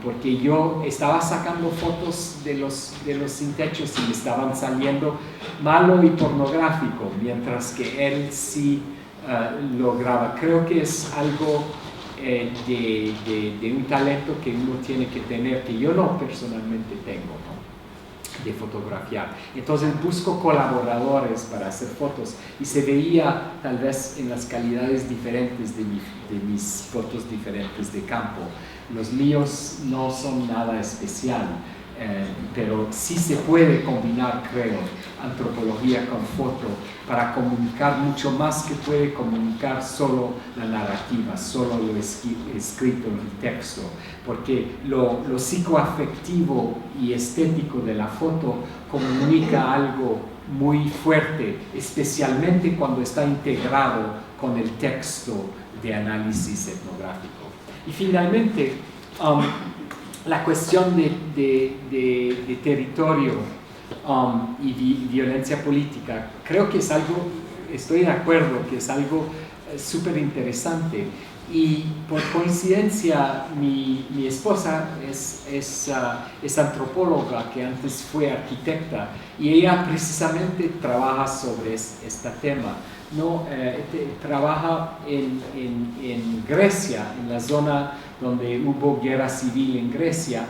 porque yo estaba sacando fotos de los sin techos y me estaban saliendo malo y pornográfico, mientras que él sí lograba. Creo que es algo de un talento que uno tiene que tener, que yo no personalmente tengo, ¿no? fotografiar. Entonces busco colaboradores para hacer fotos y se veía tal vez en las calidades diferentes de mis fotos diferentes de campo. Los míos no son nada especial, pero sí se puede combinar, creo, antropología con foto para comunicar mucho más que puede comunicar solo la narrativa, solo lo escrito en el texto, porque lo psicoafectivo y estético de la foto comunica algo muy fuerte, especialmente cuando está integrado con el texto de análisis etnográfico. Y finalmente, la cuestión de territorio y violencia política, creo que es algo, estoy de acuerdo, que es algo súper interesante. Y por coincidencia, mi esposa es antropóloga, que antes fue arquitecta, y ella precisamente trabaja sobre este tema. ¿No? Trabaja en Grecia, en la zona donde hubo guerra civil en Grecia,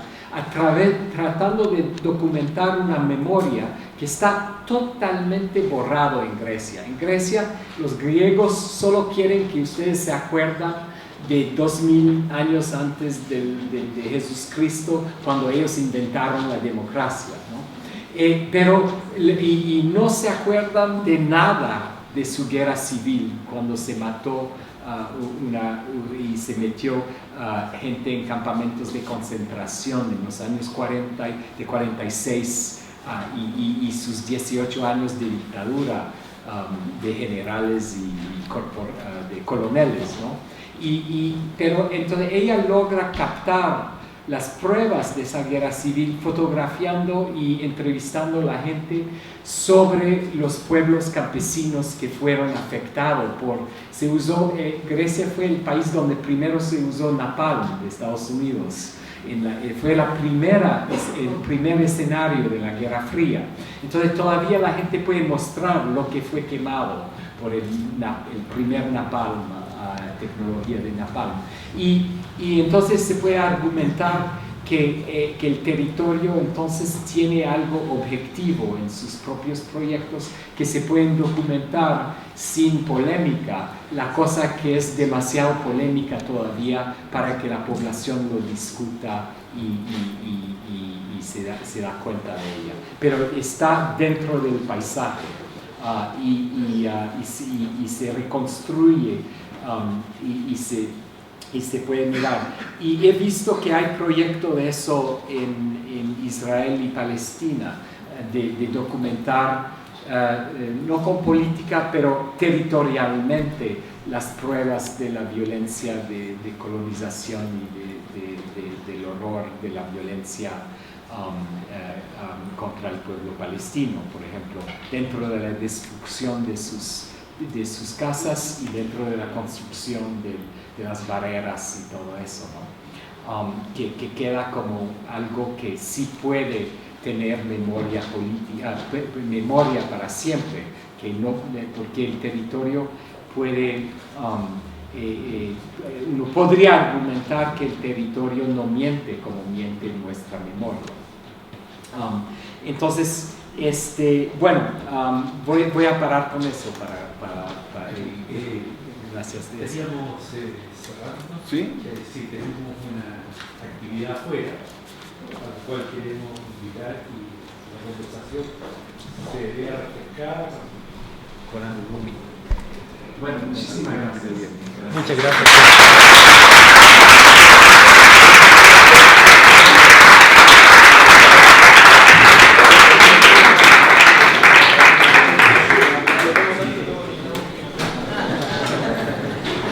tratando de documentar una memoria que está totalmente borrado en Grecia. En Grecia, los griegos solo quieren que ustedes se acuerden de 2000 años antes de Jesucristo, cuando ellos inventaron la democracia, ¿no? Pero no se acuerdan de nada de su guerra civil, cuando se mató y se metió gente en campamentos de concentración en los años 40, de 46 y sus 18 años de dictadura de generales y de coroneles, ¿no? Pero entonces ella logra captar las pruebas de esa guerra civil, fotografiando y entrevistando a la gente sobre los pueblos campesinos que fueron afectados Grecia fue el país donde primero se usó napalm de Estados Unidos. Fue el primer escenario de la Guerra Fría. Entonces todavía la gente puede mostrar lo que fue quemado por el primer napalm, tecnología de napalm. Y entonces se puede argumentar que el territorio entonces tiene algo objetivo en sus propios proyectos que se pueden documentar sin polémica, la cosa que es demasiado polémica todavía para que la población lo discuta y se da cuenta de ella. Pero está dentro del paisaje y se reconstruye y se puede mirar. Y he visto que hay proyectos de eso en Israel y Palestina, de documentar, no con política, pero territorialmente, las pruebas de la violencia de colonización y del horror de la violencia contra el pueblo palestino, por ejemplo, dentro de la destrucción de sus casas y dentro de la construcción de las barreras y todo eso, ¿no? Que queda como algo que sí puede tener memoria política, memoria para siempre, porque el territorio puede, uno podría argumentar que el territorio no miente como miente nuestra memoria. Entonces, voy a parar con eso gracias. Queríamos cerrarnos. ¿Sí? Si tenemos una actividad afuera, a la cual queremos invitar y la conversación se vea refrescada con algo muy. Bueno, muchísimas gracias. Muchas gracias.